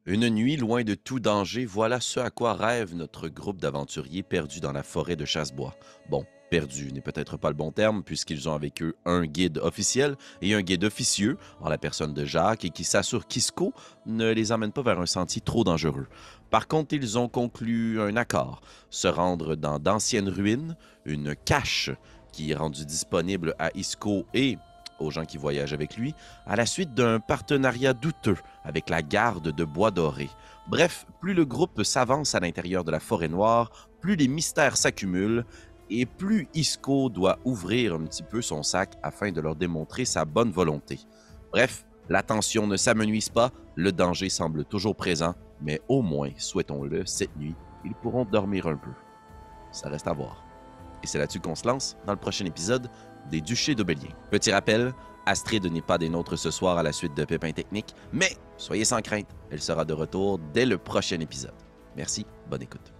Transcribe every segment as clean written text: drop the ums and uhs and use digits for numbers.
Une nuit loin de tout danger, voilà ce à quoi rêve notre groupe d'aventuriers perdus dans la forêt de Chassebois. Bon, perdu n'est peut-être pas le bon terme, puisqu'ils ont avec eux un guide officiel et un guide officieux, en la personne de Jacques, et qui s'assure qu'Isco ne les emmène pas vers un sentier trop dangereux. Par contre, ils ont conclu un accord, se rendre dans d'anciennes ruines, une cache qui est rendue disponible à Isco et aux gens qui voyagent avec lui, à la suite d'un partenariat douteux avec la garde de Bois-Doré. Bref, plus le groupe s'avance à l'intérieur de la forêt noire, plus les mystères s'accumulent et plus Isco doit ouvrir un petit peu son sac afin de leur démontrer sa bonne volonté. Bref, la tension ne s'amenuise pas, le danger semble toujours présent, mais au moins, souhaitons-le, cette nuit, ils pourront dormir un peu. Ça reste à voir. Et c'est là-dessus qu'on se lance dans le prochain épisode des Duchés d'Aubélien. Petit rappel, Astrid n'est pas des nôtres ce soir à la suite de Pépin Technique, mais soyez sans crainte, elle sera de retour dès le prochain épisode. Merci, bonne écoute.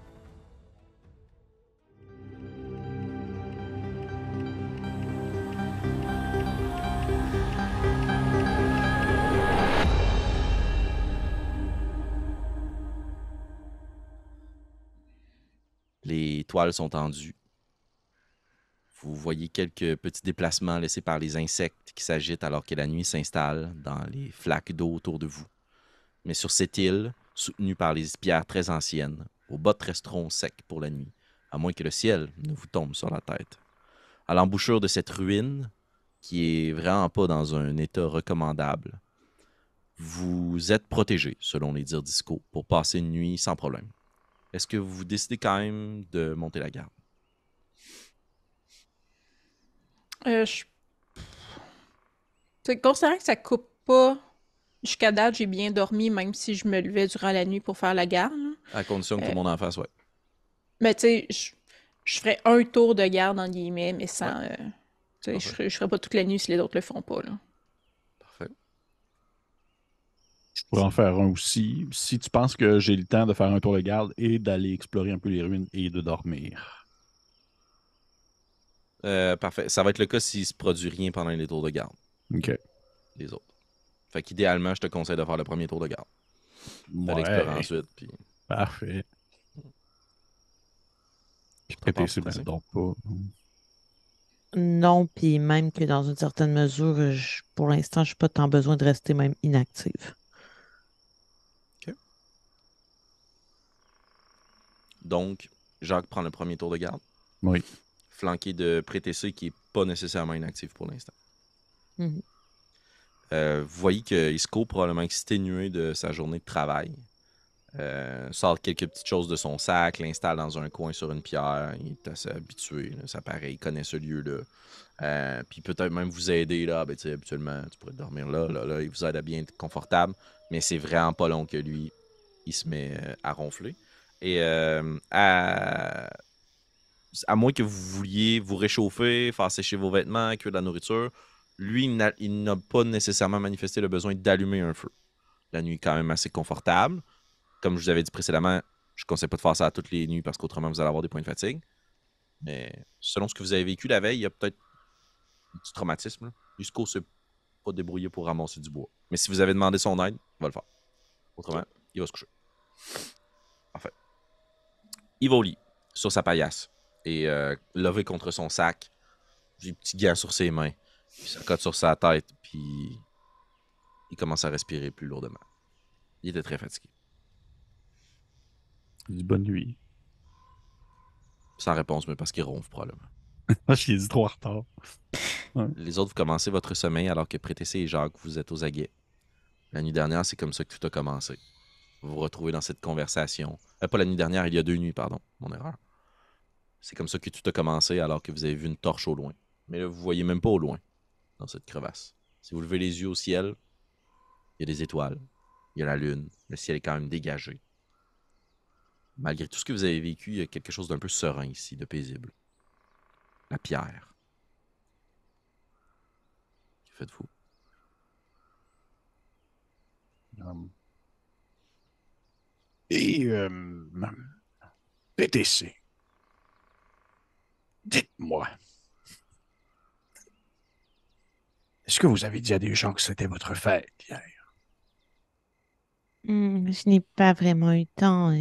Les toiles sont tendues. Vous voyez quelques petits déplacements laissés par les insectes qui s'agitent alors que la nuit s'installe dans les flaques d'eau autour de vous. Mais sur cette île, soutenue par les pierres très anciennes, vos bottes resteront secs pour la nuit, à moins que le ciel ne vous tombe sur la tête. À l'embouchure de cette ruine, qui est vraiment pas dans un état recommandable, vous êtes protégé, selon les dires d'Isco, pour passer une nuit sans problème. Est-ce que vous décidez quand même de monter la garde? Je... Considérant que ça coupe pas, jusqu'à date, j'ai bien dormi, même si je me levais durant la nuit pour faire la garde. À condition que tout Euh, le monde en fasse, ouais. mais tu sais, je ferais un tour de garde, en guillemets, mais Ouais, sans... parfait. je ferais pas toute la nuit si les autres le font pas, là. Parfait. Je pourrais en faire un aussi. Si tu penses que j'ai le temps de faire un tour de garde et d'aller explorer un peu les ruines et de dormir. Parfait. Ça va être le cas s'il se produit rien pendant les tours de garde, OK. les autres. Fait qu'idéalement, je te conseille de faire le premier tour de garde. D'aller explorer Ouais. ensuite, puis Parfait. Puis t'en péter penses, ses ben, Précis? donc pas. Non, puis même que dans une certaine mesure, pour l'instant, je n'ai pas tant besoin de rester même inactive. OK. Donc, Jacques prend le premier tour de garde, Oui. flanqué de Prétessé qui est pas nécessairement inactif pour l'instant. Mhm. Vous voyez que Isco, probablement exténué de sa journée de travail, sort quelques petites choses de son sac, l'installe dans un coin sur une pierre. Il est assez habitué, là, ça paraît, il connaît ce lieu-là. Puis peut-être même vous aider là. Ben, habituellement, tu pourrais dormir là. Il vous aide à bien être confortable. Mais c'est vraiment pas long que lui, il se met à ronfler. Et à moins que vous vouliez vous réchauffer, faire sécher vos vêtements, cuire de la nourriture, lui, il n'a pas nécessairement manifesté le besoin d'allumer un feu. La nuit est quand même assez confortable. Comme je vous avais dit précédemment, je ne conseille pas de faire ça toutes les nuits parce qu'autrement, vous allez avoir des points de fatigue. Mais selon ce que vous avez vécu la veille, il y a peut-être un petit traumatisme. Jusqu'au s'est pas débrouillé pour ramasser du bois. Mais si vous avez demandé son aide, il va le faire. Autrement, il va se coucher. Parfait. Il va au lit, sur sa paillasse, et levé contre son sac, des petits gants sur ses mains, puis sa cote sur sa tête, puis il commence à respirer plus lourdement. Il était très fatigué. Je dis bonne nuit. Sans réponse, mais parce qu'il ronfle probablement. Je l'ai dit trop en retard. Ouais. Les autres, vous commencez votre sommeil alors que Prétessé et Jacques, vous êtes aux aguets. La nuit dernière, c'est comme ça que tout a commencé. Vous vous retrouvez dans cette conversation. Pas la nuit dernière, il y a 2 nuits, pardon. Mon erreur. C'est comme ça que tout a commencé alors que vous avez vu une torche au loin. Mais là, vous voyez même pas au loin, dans cette crevasse. Si vous levez les yeux au ciel, il y a des étoiles, il y a la lune, le ciel est quand même dégagé. Malgré tout ce que vous avez vécu, il y a quelque chose d'un peu serein ici, de paisible. La pierre. Que faites-vous? Um, Et PTC, dites-moi, est-ce que vous avez dit à des gens que c'était votre fête hier? Je n'ai pas vraiment eu le temps.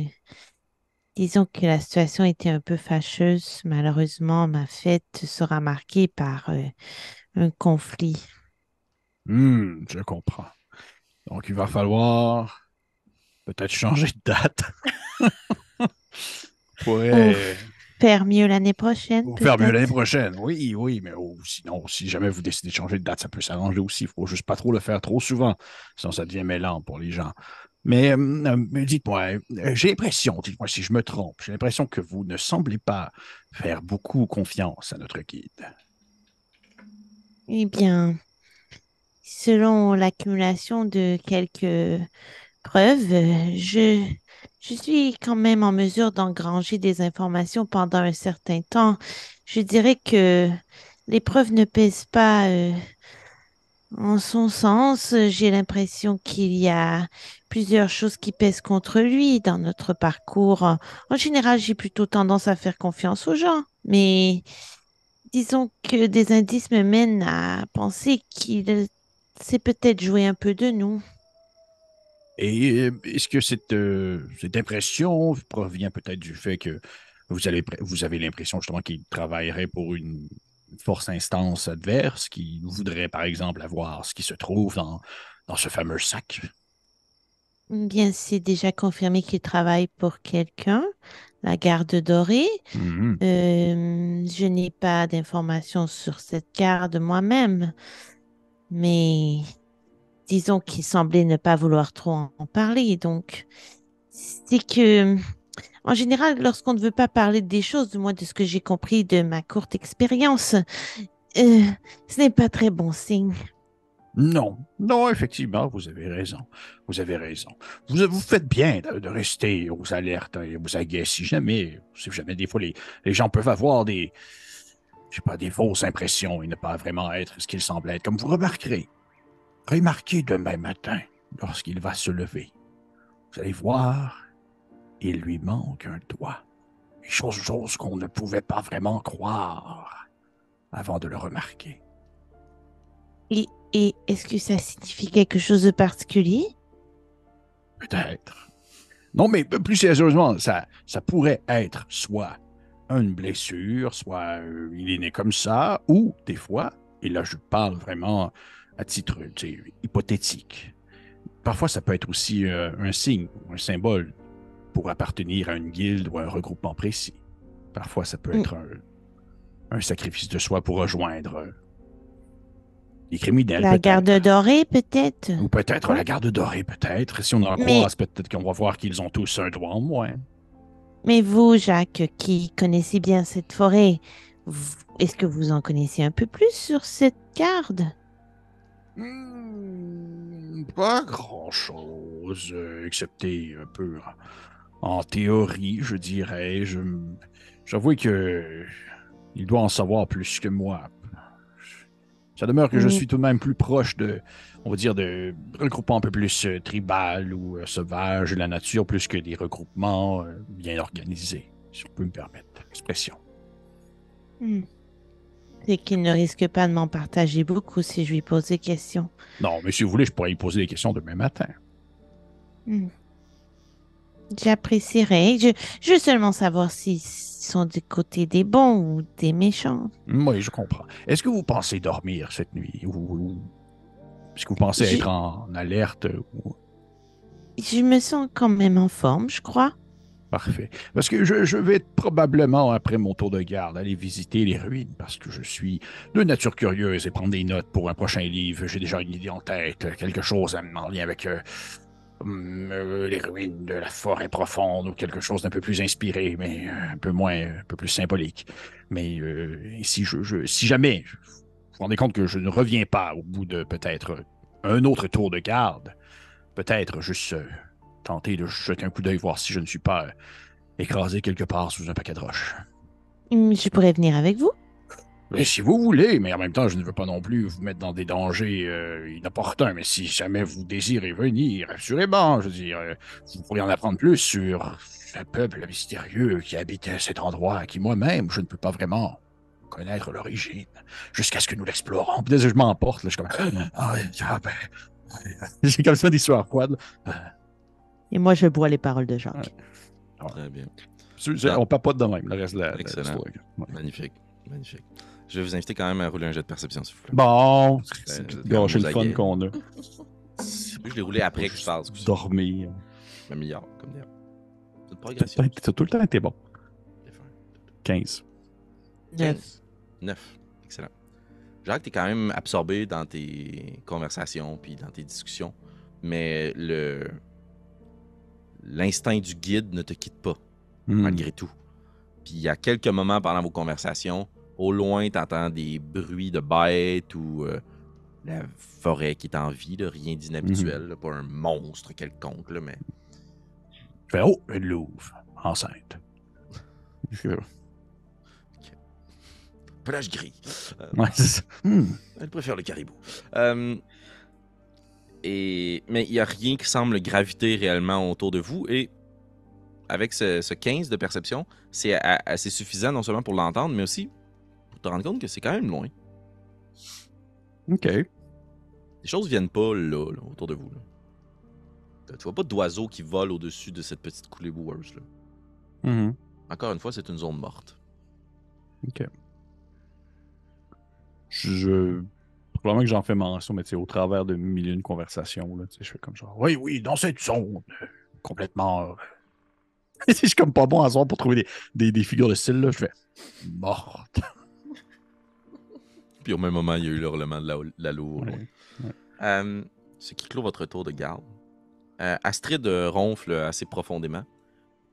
Disons que la situation était un peu fâcheuse. Malheureusement, ma fête sera marquée par un conflit. Je comprends. Donc, il va falloir peut-être changer de date. Ou Pourrait faire mieux l'année prochaine, vous faire mieux l'année peut-être. prochaine. Oui, oui, mais sinon, si jamais vous décidez de changer de date, ça peut s'arranger aussi. Il faut juste pas trop le faire trop souvent, sinon ça devient mêlant pour les gens. Mais dites-moi, j'ai l'impression, dites-moi si je me trompe, j'ai l'impression que vous ne semblez pas faire beaucoup confiance à notre guide. Eh bien, selon l'accumulation de quelques preuves, je suis quand même en mesure d'engranger des informations pendant un certain temps. Je dirais que les preuves ne pèsent pas en son sens. J'ai l'impression qu'il y a plusieurs choses qui pèsent contre lui dans notre parcours. En général, j'ai plutôt tendance à faire confiance aux gens, mais disons que des indices me mènent à penser qu'il s'est peut-être joué un peu de nous. Et est-ce que cette impression provient peut-être du fait que vous avez l'impression justement qu'il travaillerait pour une force instance adverse qui voudrait, par exemple, avoir ce qui se trouve dans ce fameux sac? Bien, c'est déjà confirmé qu'il travaille pour quelqu'un, la garde dorée. Mhm. Je n'ai pas d'informations sur cette garde moi-même, mais disons qu'il semblait ne pas vouloir trop en parler. Donc, c'est que, en général, lorsqu'on ne veut pas parler des choses, du moins de ce que j'ai compris de ma courte expérience, ce n'est pas très bon signe. Non, non, effectivement, vous avez raison. Vous avez raison. Vous faites bien de rester aux alertes et aux aguets si jamais des fois les gens peuvent avoir je sais pas, des fausses impressions et ne pas vraiment être ce qu'ils semblent être. Comme vous remarquez demain matin, lorsqu'il va se lever, vous allez voir, il lui manque un doigt. Chose qu'on ne pouvait pas vraiment croire avant de le remarquer. Et, et est-ce que ça signifie quelque chose de particulier? Peut-être. Non, mais plus sérieusement, ça pourrait être soit une blessure, soit il est né comme ça, ou des fois, et là je parle vraiment à titre hypothétique, parfois ça peut être aussi un signe, un symbole pour appartenir à une guilde ou à un regroupement précis. Parfois ça peut Hmm, être un sacrifice de soi pour rejoindre les criminels La garde peut-être. dorée, peut-être? Ou peut-être la garde dorée, peut-être. Si on en Mais, croise, peut-être qu'on va voir qu'ils ont tous un doigt en moins. mais vous, Jacques, qui connaissez bien cette forêt, est-ce que vous en connaissez un peu plus sur cette garde? Pas grand-chose, excepté un peu en théorie, je dirais. J'avoue que il doit en savoir plus que moi. Ça demeure que je Hmm, suis tout de même plus proche on va dire, de regroupements un peu plus tribal ou sauvage de la nature, plus que des regroupements bien organisés, si on peut me permettre l'expression. hmm. C'est qu'il ne risque pas de m'en partager beaucoup si je lui pose des questions. Non, mais si vous voulez, je pourrais y poser des questions demain matin. Hmm. J'apprécierais. Je veux seulement savoir s'ils sont du côté des bons ou des méchants. Oui, je comprends. Est-ce que vous pensez dormir cette nuit ou est-ce que vous pensez Je, être en alerte je me sens quand même en forme, je crois. Parfait. Parce que je vais probablement, après mon tour de garde, aller visiter les ruines parce que je suis de nature curieuse et prendre des notes pour un prochain livre. J'ai déjà une idée en tête, quelque chose en lien avec les ruines de la forêt profonde ou quelque chose d'un peu plus inspiré, mais un peu moins, un peu plus symbolique. Mais si jamais vous vous rendez compte que je ne reviens pas au bout de peut-être un autre tour de garde, peut-être juste tenter de jeter un coup d'œil, voir si je ne suis pas écrasé quelque part sous un paquet de roches. Je pourrais venir avec vous. Mais si vous voulez, mais en même temps, je ne veux pas non plus vous mettre dans des dangers inopportuns. Mais si jamais vous désirez venir, assurément, je veux dire, vous pourriez en apprendre plus sur ce peuple mystérieux qui habite à cet endroit, qui moi-même, je ne peux pas vraiment connaître l'origine, jusqu'à ce que nous l'explorons. Puis là, je m'emporte, là, je suis comme... Ah, ouais, ben, j'ai comme ça des sueurs froides. Et moi, je bois les paroles de Jacques. Ouais. Très bien. On papote de même, le reste de la Excellent. l'histoire. Ouais. Magnifique. Magnifique. Je vais vous inviter quand même à rouler un jet de perception, s'il vous plaît. Bon, vous c'est êtes gâcher quand le même aux fun aguets. qu'on a. Je l'ai roulé après que je passe. Dormir. Un milliard, comme d'ailleurs. C'est une progression. T'as tout le temps été bon. 15. 9. 9. Excellent. Jacques, t'es quand même absorbé dans tes conversations puis dans tes discussions, mais l'instinct du guide ne te quitte pas, malgré tout. Puis il y a quelques moments pendant vos conversations, au loin, t'entends des bruits de bêtes ou la forêt qui est en vie, là, rien d'inhabituel, là, pas un monstre quelconque, là, mais... Je fais, oh, une louve, enceinte. Pelage gris. Ouais, c'est ça. Elle préfère le caribou. Mais il n'y a rien qui semble graviter réellement autour de vous. Et avec ce 15 de perception, c'est assez suffisant non seulement pour l'entendre, mais aussi pour te rendre compte que c'est quand même loin. OK. Les choses viennent pas là, autour de vous. Là. Tu vois pas d'oiseaux qui volent au-dessus de cette petite coulée boueuse. Là. Mhm. Encore une fois, c'est une zone morte. OK. Probablement que j'en fais mention, mais tu sais, au travers de mille et une conversations, là, tu sais, je fais comme genre, oui, dans cette zone, complètement... Je suis comme pas bon à soir pour trouver des figures de style, là, je fais, morte. Puis au même moment, il y a eu le hurlement de la louve. Ouais, ouais. Ce qui clôt votre tour de garde. Astrid ronfle assez profondément.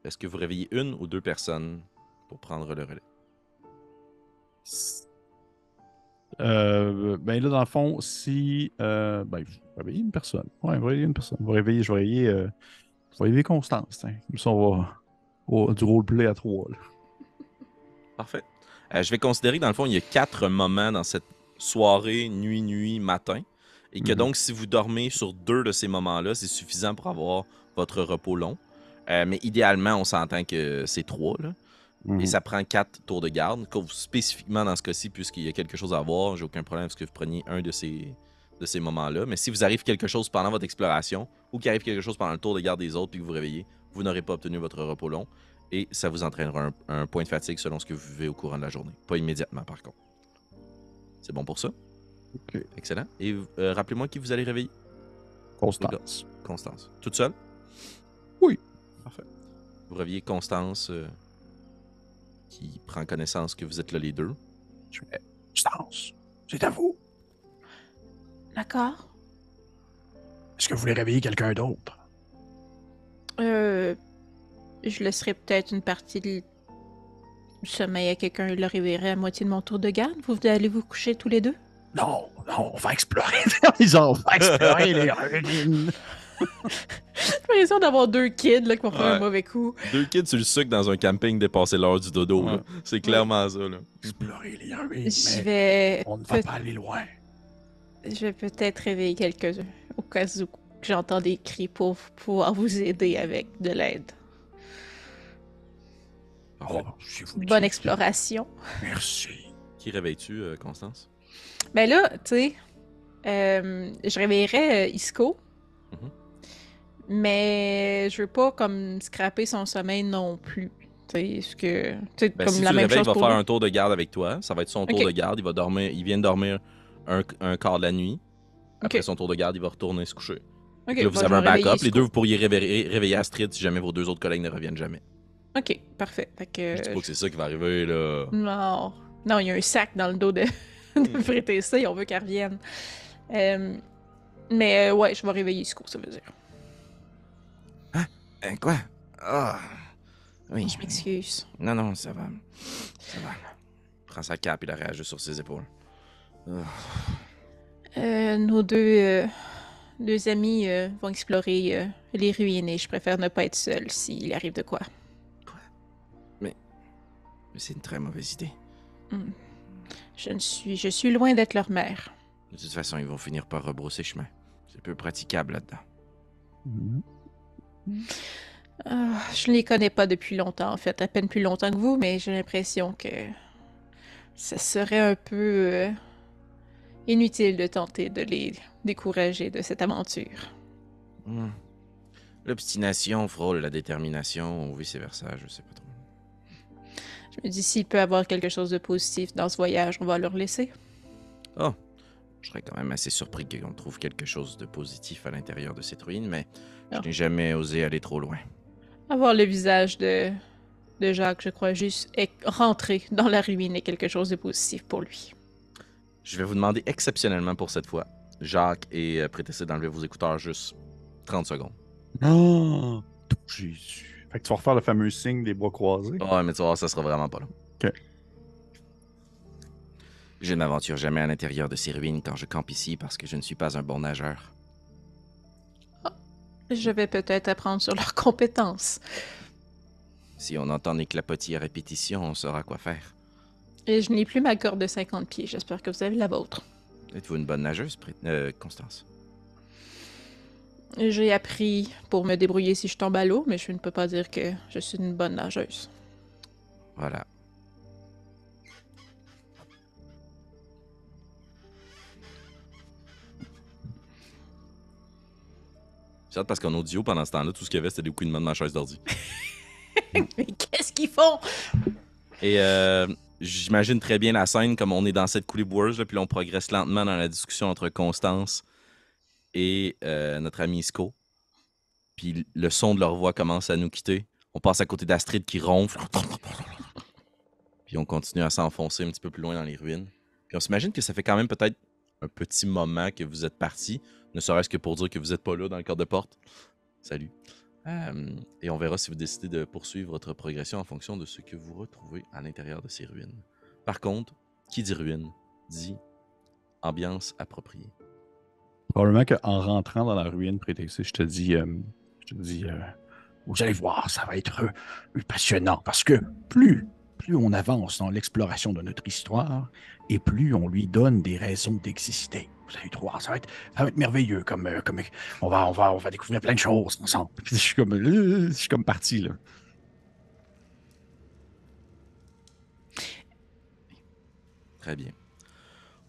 Est-ce que vous réveillez une ou deux personnes pour prendre le relais? Ben là, dans le fond, si... je vais réveiller une personne. Ouais, je vais réveiller une personne. Je vais réveiller Constance. Hein. Comme ça, on va du roleplay à 3. Là. Parfait. Je vais considérer que dans le fond, il y a 4 moments dans cette soirée, nuit, matin. Et que donc, si vous dormez sur 2 de ces moments-là, c'est suffisant pour avoir votre repos long. Mais idéalement, on s'entend que c'est 3. Là. Et ça prend 4 tours de garde. Spécifiquement dans ce cas-ci, puisqu'il y a quelque chose à voir, j'ai aucun problème parce que vous preniez un de ces moments-là. Mais si vous arrive quelque chose pendant votre exploration ou qu'il arrive quelque chose pendant le tour de garde des autres puis que vous réveillez, vous n'aurez pas obtenu votre repos long. Et ça vous entraînera un point de fatigue selon ce que vous vivez au courant de la journée. Pas immédiatement, par contre. C'est bon pour ça? OK. Excellent. Et rappelez-moi qui vous allez réveiller. Constance. Constance. Toute seule? Oui. Parfait. Vous réveillez Constance qui prend connaissance que vous êtes là les deux. Je fais, Constance, c'est à vous. D'accord. Est-ce que vous voulez réveiller quelqu'un d'autre? Je laisserai peut-être une partie du sommeil à quelqu'un et le réveillerai à moitié de mon tour de garde. Vous allez vous coucher tous les deux? Non, on va explorer. On va explorer les ruines. J'ai l'impression d'avoir 2 kids là, qui vont faire un mauvais coup. 2 kids sur le sucre dans un camping dépasser l'heure du dodo. Ouais. Là. C'est clairement ça. Là. Explorer les ruines. Je Mais vais... on ne va pas aller loin. Je vais peut-être réveiller quelques-uns au cas où j'entends des cris pour pouvoir vous aider avec de l'aide. Parfait. Si vous le Bonne dites. exploration. Merci. Qui réveilles-tu, Constance? Ben là, tu sais, je réveillerais Isco, Mhm. mais je veux pas comme scraper son sommeil non plus. Tu sais, ce que, tu sais, Ben, comme si la tu le même réveilles, il chose va pour faire lui. un tour de garde avec toi. Ça va être son tour Ok. de garde. Il va dormir. Il vient de dormir un quart de la nuit. Après Ok. son tour de garde, il va retourner se coucher. Ok, Là, vous bon, avez je un vais réveiller backup. Les Isco. deux, vous pourriez réveiller Astrid si jamais vos 2 autres collègues ne reviennent jamais. Ok, parfait. Fait que, Je dis pas que c'est ça qui va arriver, là. Non. Non, il y a un sac dans le dos de, de Frétessé, on veut qu'elle revienne. Mais ouais, je vais réveiller Isco, ça veut dire. Quoi? Ah. Oui. Je m'excuse. Non, ça va. Ça va. Prends sa cape et la réagit sur ses épaules. Nos deux amis vont explorer les ruines et je préfère ne pas être seule s'il arrive de quoi. Mais c'est une très mauvaise idée. Je suis loin d'être leur mère. De toute façon, ils vont finir par rebrousser chemin. C'est peu praticable là-dedans. Je ne les connais pas depuis longtemps, en fait, à peine plus longtemps que vous, mais j'ai l'impression que ça serait un peu inutile de tenter de les décourager de cette aventure. L'obstination frôle la détermination, ou vice-versa, je sais pas trop. Je me dis, s'il peut avoir quelque chose de positif dans ce voyage, on va leur laisser. Oh, je serais quand même assez surpris qu'on trouve quelque chose de positif à l'intérieur de cette ruine, mais je Non. n'ai jamais osé aller trop loin. Avoir le visage de Jacques, je crois, juste rentrer dans la ruine est quelque chose de positif pour lui. Je vais vous demander exceptionnellement pour cette fois, Jacques et Prétessé, d'enlever vos écouteurs juste 30 secondes. Oh, Jésus. Fait que tu vas refaire le fameux signe des bras croisés. Ouais, mais tu vas voir, ça sera vraiment pas long. OK. Je ne m'aventure jamais à l'intérieur de ces ruines quand je campe ici parce que je ne suis pas un bon nageur. Je vais peut-être apprendre sur leurs compétences. Si on entend des clapotis à répétition, on saura quoi faire. Et je n'ai plus ma corde de 50 pieds. J'espère que vous avez la vôtre. Êtes-vous une bonne nageuse, Constance? J'ai appris pour me débrouiller si je tombe à l'eau, mais je ne peux pas dire que je suis une bonne nageuse. Voilà. C'est hâte parce qu'en audio, pendant ce temps-là, tout ce qu'il y avait, c'était des coups de main de ma chaise d'ordi. Mais qu'est-ce qu'ils font? Et j'imagine très bien la scène, comme on est dans cette coulée boueuse, là, puis là, on progresse lentement dans la discussion entre Constance et notre ami Isco. Puis le son de leur voix commence à nous quitter. On passe à côté d'Astrid qui ronfle. Puis on continue à s'enfoncer un petit peu plus loin dans les ruines. Puis on s'imagine que ça fait quand même peut-être un petit moment que vous êtes partis, ne serait-ce que pour dire que vous n'êtes pas là dans le corps de porte. Salut. Et on verra si vous décidez de poursuivre votre progression en fonction de ce que vous retrouvez à l'intérieur de ces ruines. Par contre, qui dit ruine, dit ambiance appropriée. Probablement qu'en rentrant dans la ruine, Prétexé, je te dis, vous allez voir, ça va être passionnant parce que plus on avance dans l'exploration de notre histoire et plus on lui donne des raisons d'exister. Vous allez voir, ça va être merveilleux. Comme on va découvrir plein de choses ensemble. Je suis comme parti là. Très bien.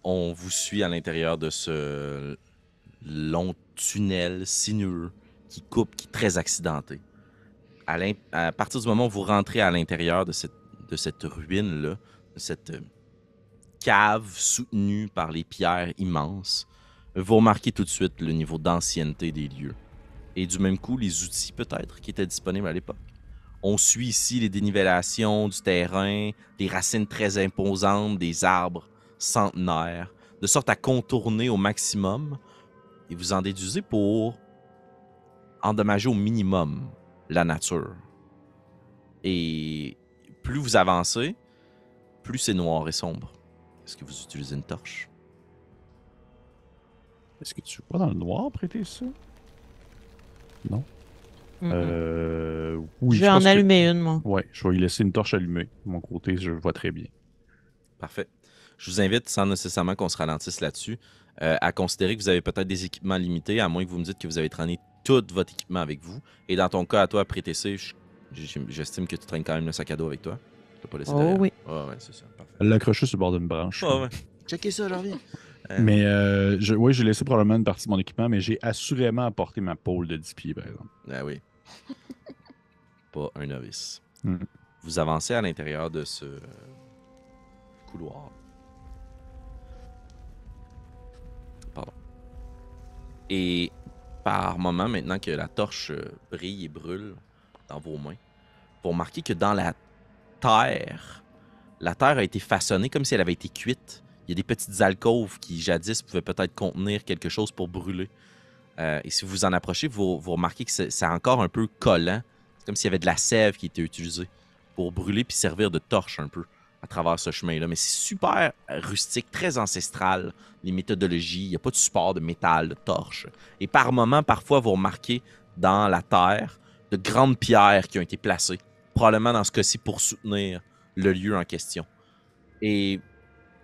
On vous suit à l'intérieur de ce long tunnel sinueux qui coupe, qui est très accidenté. À partir du moment où vous rentrez à l'intérieur de cette ruine-là, de cette cave soutenue par les pierres immenses, vous remarquez tout de suite le niveau d'ancienneté des lieux. Et du même coup, les outils peut-être qui étaient disponibles à l'époque. On suit ici les dénivellations du terrain, les racines très imposantes des arbres centenaires, de sorte à contourner au maximum, et vous en déduisez pour endommager au minimum la nature. Et plus vous avancez, plus c'est noir et sombre. Est-ce que vous utilisez une torche? Est-ce que tu veux pas dans le noir prêter ça? Non? Oui, Je vais en allumer une, moi. Ouais, je vais y laisser une torche allumée. De mon côté, je vois très bien. Parfait. Je vous invite, sans nécessairement qu'on se ralentisse là-dessus, à considérer que vous avez peut-être des équipements limités, à moins que vous me dites que vous avez traîné tout votre équipement avec vous. Et dans ton cas, à toi, Prétessé, j'estime que tu traînes quand même le sac à dos avec toi. Tu l'as pas laissé derrière. Oui. Oh, ouais, c'est ça. Parfait. Elle l'a accroché sur le bord d'une branche. Oh, ouais. Checkez ça, j'en reviens. Mais oui, j'ai laissé probablement une partie de mon équipement, mais j'ai assurément apporté ma pôle de 10 pieds, par exemple. Ah oui. Pas un novice. Mm. Vous avancez à l'intérieur de ce couloir. Pardon. Et par moment, maintenant que la torche brille et brûle dans vos mains, vous remarquez que dans la terre a été façonnée comme si elle avait été cuite. Il y a des petites alcôves qui, jadis, pouvaient peut-être contenir quelque chose pour brûler. Et si vous en approchez, vous remarquez que c'est encore un peu collant. C'est comme s'il y avait de la sève qui était utilisée pour brûler puis servir de torche un peu à travers ce chemin-là. Mais c'est super rustique, très ancestral, les méthodologies. Il n'y a pas de support de métal, de torche. Et par moments, parfois, vous remarquez dans la terre de grandes pierres qui ont été placées, probablement dans ce cas-ci pour soutenir le lieu en question. Et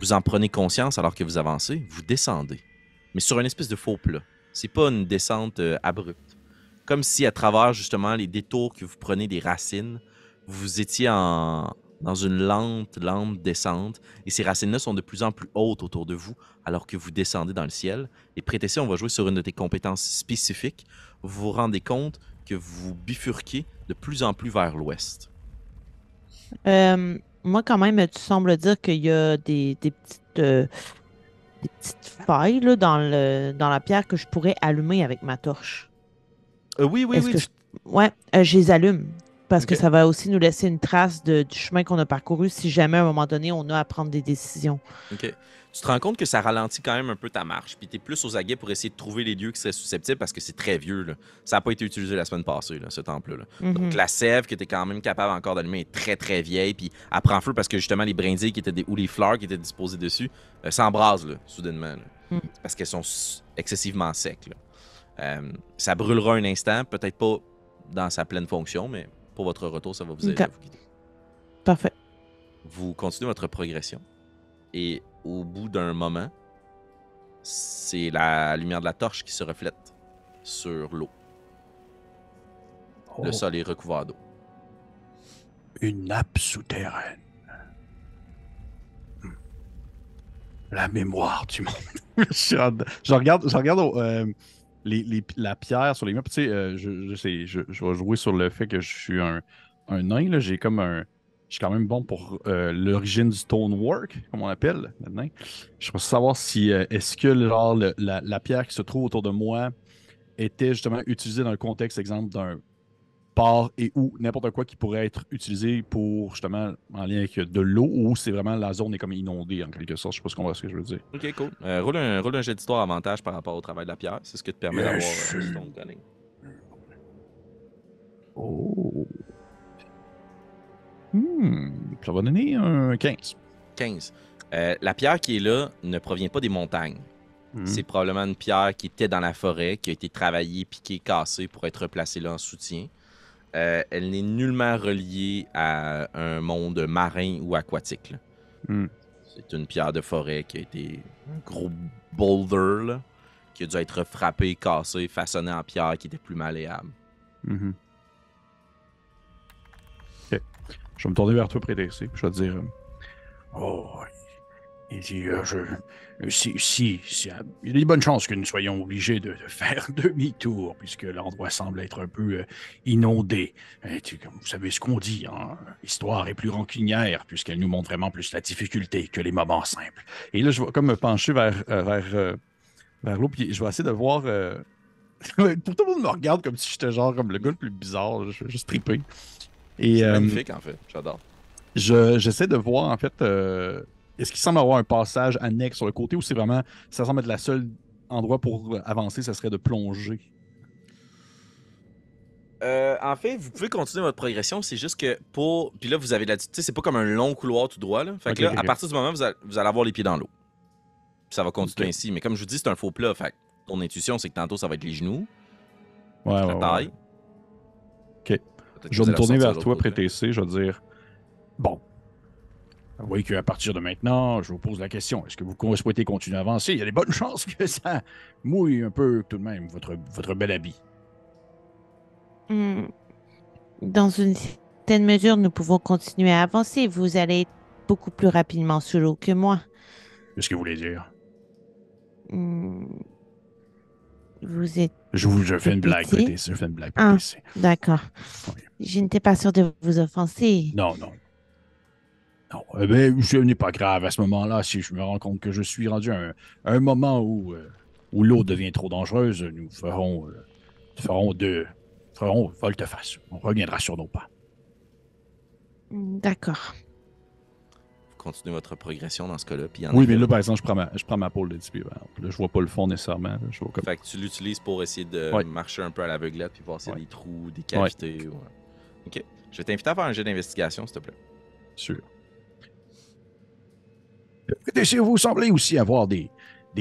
vous en prenez conscience alors que vous avancez, vous descendez. Mais sur une espèce de faux plat. C'est pas une descente abrupte. Comme si à travers justement les détours que vous prenez des racines, vous étiez dans une lente descente. Et ces racines-là sont de plus en plus hautes autour de vous alors que vous descendez dans le ciel. Et Prétessé, on va jouer sur une de tes compétences spécifiques. Vous vous rendez compte que vous bifurquez de plus en plus vers l'ouest. Moi, quand même, tu sembles dire qu'il y a des petites failles là, dans la pierre que je pourrais allumer avec ma torche. Oui, oui, Est-ce oui. que Ouais, je les allume. Parce que Ok. ça va aussi nous laisser une trace du chemin qu'on a parcouru si jamais à un moment donné on a à prendre des décisions. OK. Tu te rends compte que ça ralentit quand même un peu ta marche, puis tu es plus aux aguets pour essayer de trouver les lieux qui seraient susceptibles parce que c'est très vieux. Là. Ça n'a pas été utilisé la semaine passée, là, ce temple-là. Donc Mhm. la sève que tu es quand même capable encore d'allumer est très très vieille, puis elle prend feu parce que justement les brindilles ou les fleurs qui étaient disposées dessus s'embrasent là, soudainement. Là. Mm. Parce qu'elles sont excessivement secs. Là. Ça brûlera un instant, peut-être pas dans sa pleine fonction, mais pour votre retour, ça va vous aider Ok. à vous guider. Parfait. Vous continuez votre progression. Et au bout d'un moment, c'est la lumière de la torche qui se reflète sur l'eau. Le Oh, sol est recouvert d'eau. une nappe souterraine. La mémoire du monde. je regarde la pierre sur les murs. Tu sais, je vais jouer sur le fait que je suis un nain. Là. Je suis quand même bon pour l'origine du stonework, comme on appelle maintenant. Je veux savoir si est-ce que genre, la pierre qui se trouve autour de moi était justement utilisée dans le contexte, exemple, d'un port et ou n'importe quoi qui pourrait être utilisé pour justement en lien avec de l'eau ou c'est vraiment la zone est comme inondée en quelque sorte. Je sais pas ce que je veux dire. Ok, cool. Roule un jet d'histoire avantage par rapport au travail de la pierre. C'est ce qui te permet d'avoir stone gunning. Oh. Ça va donner un 15. 15. La pierre qui est là ne provient pas des montagnes. Hmm. C'est probablement une pierre qui était dans la forêt, qui a été travaillée, piquée, cassée pour être replacée là en soutien. Elle n'est nullement reliée à un monde marin ou aquatique. Là. Hmm. C'est une pierre de forêt qui a été un gros boulder là, qui a dû être frappé, cassé, façonné en pierre qui était plus malléable. Mhm. Ok. Je vais me tourner vers toi, Prédécé. Je vais te dire oh, il dit il y a des bonnes chances que nous soyons obligés de faire demi-tour, puisque l'endroit semble être un peu inondé. Comme vous savez ce qu'on dit, hein? L'histoire est plus rancunière, puisqu'elle nous montre vraiment plus la difficulté que les moments simples. Et là, je vais comme me pencher vers l'eau, puis je vais essayer de voir. Pour tout le monde me regarde comme si j'étais genre comme le gars le plus bizarre, je vais juste triper. Et C'est magnifique, en fait. J'adore. j'essaie de voir, en fait, est-ce qu'il semble avoir un passage annexe sur le côté ou c'est vraiment, ça semble être la seule endroit pour avancer, ça serait de plonger. En fait, vous pouvez continuer votre progression. C'est juste que pour. Puis là, vous avez de la. Tu sais, c'est pas comme un long couloir tout droit. Là. Fait que Ok, là, ok, à ok. partir du moment où vous allez avoir les pieds dans l'eau. Puis ça va continuer Ok. ainsi. Mais comme je vous dis, c'est un faux plat. Fait que ton intuition, c'est que tantôt, ça va être les genoux, Ouais, la ouais, ouais. taille. Ok. Peut-être que Je vais vous me allez tourner ressortir vers de toi, l'autre côté. Prétessé, je vais dire, bon, vous voyez qu'à partir de maintenant, je vous pose la question, est-ce que vous souhaitez continuer à avancer? Il y a des bonnes chances que ça mouille un peu tout de même, votre bel habit. Hmm. Dans une certaine mesure, nous pouvons continuer à avancer. Vous allez être beaucoup plus rapidement sous l'eau que moi. Qu'est-ce que vous voulez dire? Hmm. Vous êtes Je fais une plus blague, petit. Prétessé, je fais une blague, Ah, Prétessé. d'accord. Oui. Je n'étais pas sûre de vous offenser. Non, non. Non, ben, ce n'est pas grave à ce moment-là. Si je me rends compte que je suis rendu à un moment où l'eau devient trop dangereuse, nous ferons volte-face. On reviendra sur nos pas. D'accord. Vous continuez votre progression dans ce cas-là. Puis en Oui, effet, mais là, par exemple, je prends ma pôle de 10 pieds. Là, je vois pas le fond nécessairement. Là, je vois comme... Fait que tu l'utilises pour essayer de Ouais. marcher un peu à l'aveuglette puis voir s'il y a Ouais. des trous, des cavités. Ouais. Ok. Je vais t'inviter à faire un jet d'investigation, s'il te plaît. Sûr. Écoutez, vous semblez aussi avoir des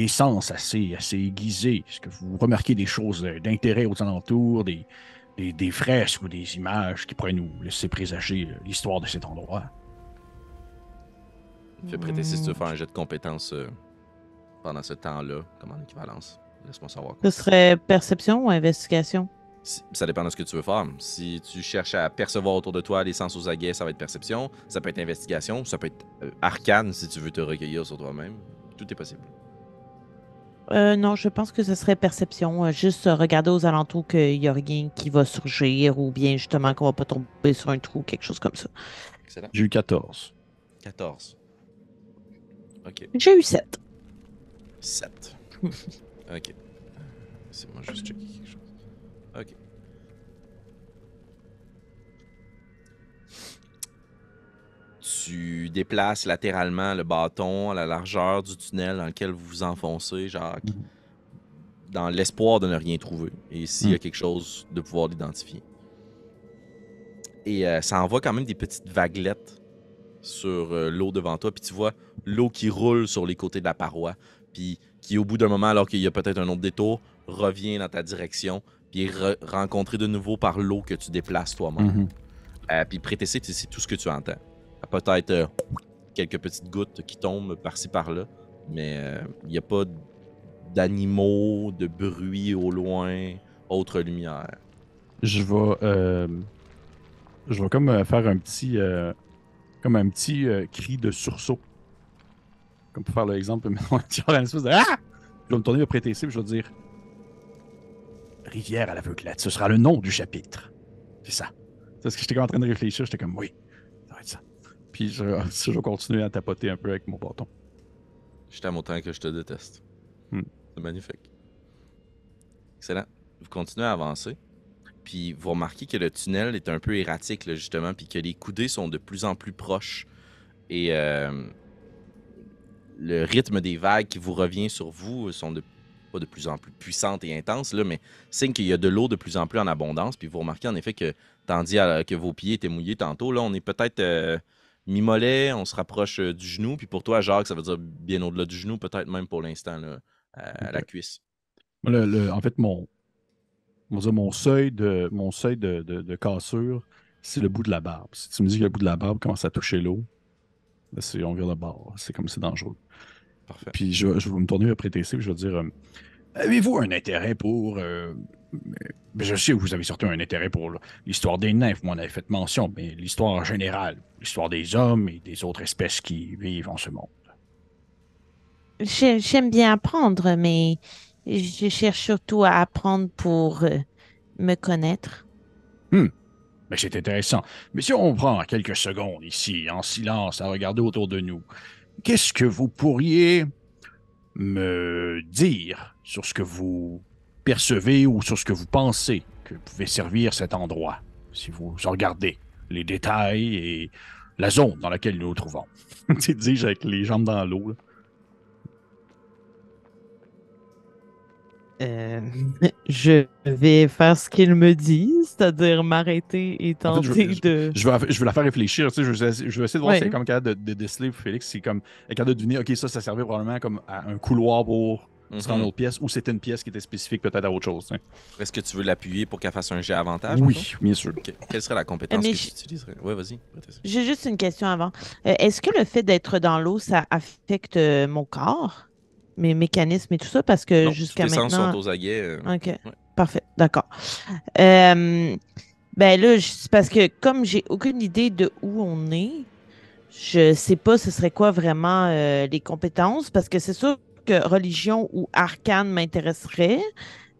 sens assez aiguisés. Est-ce que vous remarquez des choses d'intérêt aux alentours, des fresques ou des images qui pourraient nous laisser présager l'histoire de cet endroit? Fais prêter si tu veux faire un jet de compétences pendant ce temps-là, comme en équivalence. Laisse-moi savoir. Ce serait perception ou investigation? Ça dépend de ce que tu veux faire. Si tu cherches à percevoir autour de toi les sens aux aguets, ça va être perception. Ça peut être investigation. Ça peut être arcane si tu veux te recueillir sur toi-même. Tout est possible. Non, je pense que ce serait perception. Juste regarder aux alentours qu'il n'y a rien qui va surgir ou bien justement qu'on va pas tomber sur un trou, quelque chose comme ça. Excellent. J'ai eu 14. 14. OK. J'ai eu 7. 7. OK. C'est moi juste checker quelque chose. OK. Tu déplaces latéralement le bâton à la largeur du tunnel dans lequel vous vous enfoncez, Jacques, dans l'espoir de ne rien trouver. Et s'il y a quelque chose, de pouvoir l'identifier. Et ça envoie quand même des petites vaguelettes sur l'eau devant toi. Puis tu vois l'eau qui roule sur les côtés de la paroi. Puis qui, au bout d'un moment, alors qu'il y a peut-être un autre détour, revient dans ta direction. Puis est rencontré de nouveau par l'eau que tu déplaces toi-même. Puis prétessé, c'est tout ce que tu entends. Peut-être quelques petites gouttes qui tombent par-ci par-là. Mais il n'y a pas d'animaux, de bruit au loin, autre lumière. Je vais comme faire un petit, cri de sursaut. Comme pour faire l'exemple, tu auras une espèce de ah! Je vais me tourner, me prêter ici, puis je vais dire Rivière à l'aveuglette, ce sera le nom du chapitre. C'est ça. C'est ce que j'étais comme en train de réfléchir, j'étais comme oui, ça va être ça. Puis je vais continuer à tapoter un peu avec mon bâton. Je t'aime autant que je te déteste. C'est magnifique. Excellent. Vous continuez à avancer. Puis vous remarquez que le tunnel est un peu erratique, là, justement, puis que les coudées sont de plus en plus proches. Et le rythme des vagues qui vous revient sur vous sont pas de plus en plus puissantes et intenses, là, mais signe qu'il y a de l'eau de plus en plus en abondance. Puis vous remarquez en effet que, tandis que vos pieds étaient mouillés tantôt, là, on est peut-être mi-mollet, on se rapproche du genou. Puis pour toi, Jacques, ça veut dire bien au-delà du genou, peut-être même pour l'instant, là, à la cuisse. En fait, mon seuil de cassure, c'est le bout de la barbe. Si tu me dis que le bout de la barbe commence à toucher l'eau, ben on vire de bord. C'est comme c'est dangereux. Parfait. Puis je vais me tourner après TC et je vais dire avez-vous un intérêt pour. Je sais que vous avez surtout un intérêt pour l'histoire des nymphes, moi on avait fait mention, mais l'histoire en général, l'histoire des hommes et des autres espèces qui vivent en ce monde. J'aime bien apprendre, mais je cherche surtout à apprendre pour me connaître. Mais c'est intéressant. Mais si on prend quelques secondes ici, en silence, à regarder autour de nous, qu'est-ce que vous pourriez me dire sur ce que vous percevez ou sur ce que vous pensez que pouvait servir cet endroit, si vous regardez les détails et la zone dans laquelle nous nous trouvons. Tu dis avec les jambes dans l'eau. Je vais faire ce qu'il me dit, c'est-à-dire m'arrêter et En fait, tenter de... je vais la faire réfléchir. Tu sais, je vais essayer de voir Ouais. si elle est comme capable de déceler pour Félix. C'est comme, elle est capable de deviner, OK, ça servait probablement comme à un couloir pour se rendre à une autre pièce, ou c'était une pièce qui était spécifique peut-être à autre chose. Tu sais. Est-ce que tu veux l'appuyer pour qu'elle fasse un jet avantage? Oui, bien sûr. Okay. Quelle serait la compétence Mais que tu utiliserais? Ouais, vas-y. j'ai juste une question avant. Est-ce que le fait d'être dans l'eau, ça affecte mon corps, mes mécanismes et tout ça? Parce que Non, jusqu'à tous les sens maintenant... sont aux aguets. OK, Ouais. parfait, d'accord. Ben là, c'est parce que comme j'ai aucune idée de où on est, je sais pas ce serait quoi vraiment les compétences, parce que c'est sûr que religion ou arcane m'intéresserait,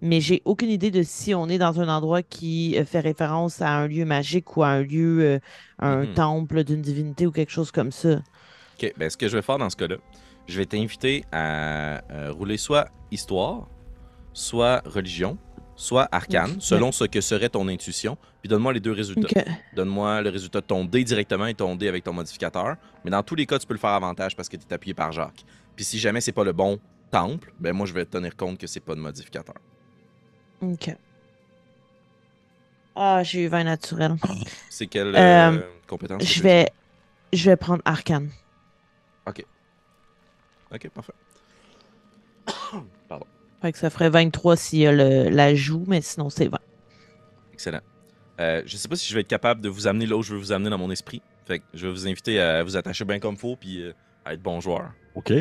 mais j'ai aucune idée de si on est dans un endroit qui fait référence à un lieu magique ou à un lieu, un temple d'une divinité ou quelque chose comme ça. OK, ben ce que je vais faire dans ce cas-là, je vais t'inviter à rouler soit histoire, soit religion, soit arcane, selon ce que serait ton intuition. Puis donne-moi les deux résultats. OK. Donne-moi le résultat de ton dé directement et ton dé avec ton modificateur. Mais dans tous les cas, tu peux le faire avantage parce que tu es appuyé par Jacques. Puis si jamais c'est pas le bon temple, ben moi je vais tenir compte que c'est pas de modificateur. OK. Ah, j'ai eu 20 naturel. C'est quelle compétence? Je vais prendre arcane. OK. OK, parfait. Pardon. Fait que ça ferait 23 s'il y a l'ajout, mais sinon c'est 20. Excellent. Je sais pas si je vais être capable de vous amener là où je veux vous amener dans mon esprit. Fait que je vais vous inviter à vous attacher bien comme faut puis à être bon joueur. OK.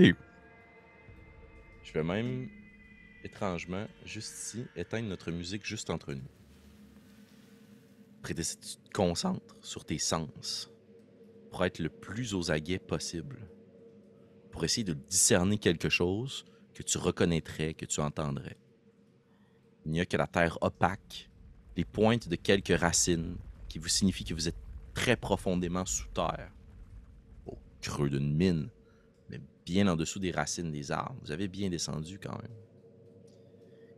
Je vais même, étrangement, juste ici, éteindre notre musique juste entre nous. Après, tu te concentres sur tes sens pour être le plus aux aguets possible. Pour essayer de discerner quelque chose que tu reconnaîtrais, que tu entendrais. Il n'y a que la terre opaque, les pointes de quelques racines qui vous signifient que vous êtes très profondément sous terre, au creux d'une mine, mais bien en dessous des racines des arbres. Vous avez bien descendu quand même.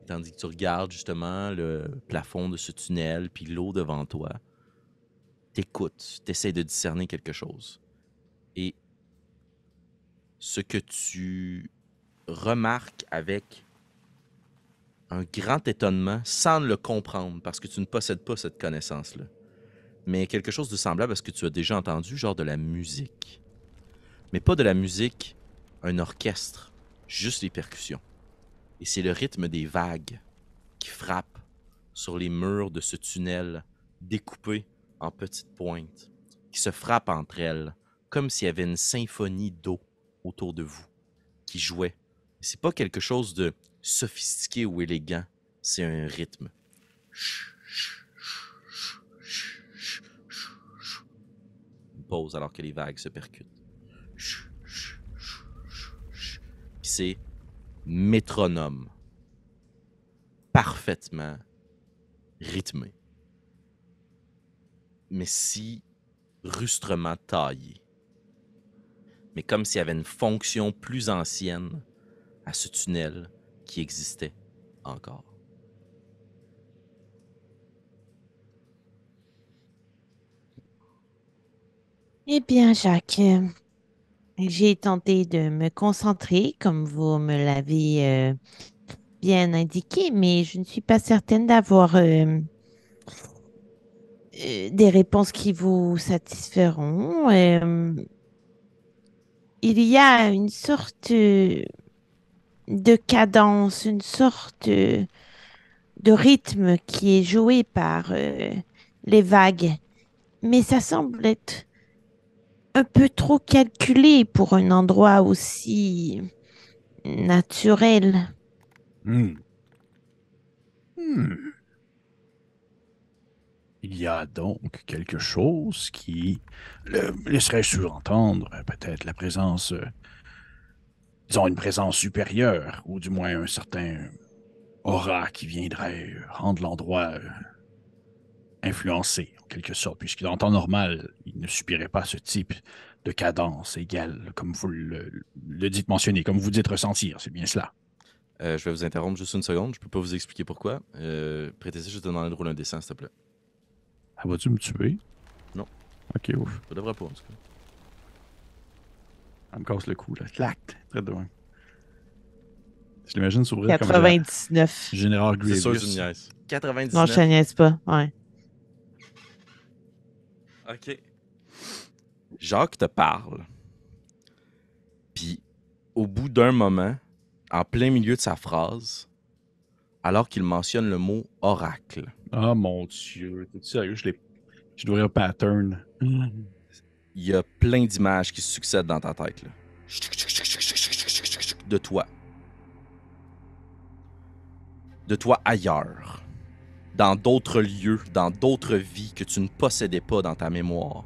Tandis que tu regardes justement le plafond de ce tunnel, puis l'eau devant toi, t'écoutes, t'essaies de discerner quelque chose. Et ce que tu remarques avec un grand étonnement, sans le comprendre, parce que tu ne possèdes pas cette connaissance-là, mais quelque chose de semblable à ce que tu as déjà entendu, genre de la musique. Mais pas de la musique, un orchestre, juste les percussions. Et c'est le rythme des vagues qui frappent sur les murs de ce tunnel découpé en petites pointes, qui se frappent entre elles, comme s'il y avait une symphonie d'eau autour de vous, qui jouait. Et c'est pas quelque chose de sophistiqué ou élégant, c'est un rythme. Une pause alors que les vagues se percutent. Puis c'est métronome, parfaitement rythmé, mais si rustrement taillé. Mais comme s'il y avait une fonction plus ancienne à ce tunnel qui existait encore. Eh bien, Jacques, j'ai tenté de me concentrer, comme vous me l'avez bien indiqué, mais je ne suis pas certaine d'avoir des réponses qui vous satisferont. Il y a une sorte de cadence, une sorte de rythme qui est joué par les vagues, mais ça semble être un peu trop calculé pour un endroit aussi naturel. Hmm. Hmm. Il y a donc quelque chose qui laisserait sous-entendre peut-être la présence, disons une présence supérieure, ou du moins un certain aura qui viendrait rendre l'endroit influencé, en quelque sorte, puisque dans le temps normal, il ne subirait pas ce type de cadence égale, comme vous le dites mentionner, comme vous dites ressentir, c'est bien cela. Je vais vous interrompre juste une seconde, je peux pas vous expliquer pourquoi. Prêtez ça, je te demande de rouler un dessin, s'il te plaît. Ah, vas-tu me tuer? Non. Ok, ouf. Ça devrait pas, en tout cas. Ça me casse le cou, là. Clac! Très de loin. Je l'imagine s'ouvrir comme 99. Général C'est sûr que Grievous. tu me niaises. Non, 99. je te niaise pas. Ouais. OK. Jacques te parle. Puis, au bout d'un moment, en plein milieu de sa phrase, alors qu'il mentionne le mot oracle, Ah, mon Dieu. T'es sérieux? Je dois lire pattern. il y a plein d'images qui se succèdent dans ta tête. Là. De toi. De toi ailleurs. Dans d'autres lieux, dans d'autres vies que tu ne possédais pas dans ta mémoire.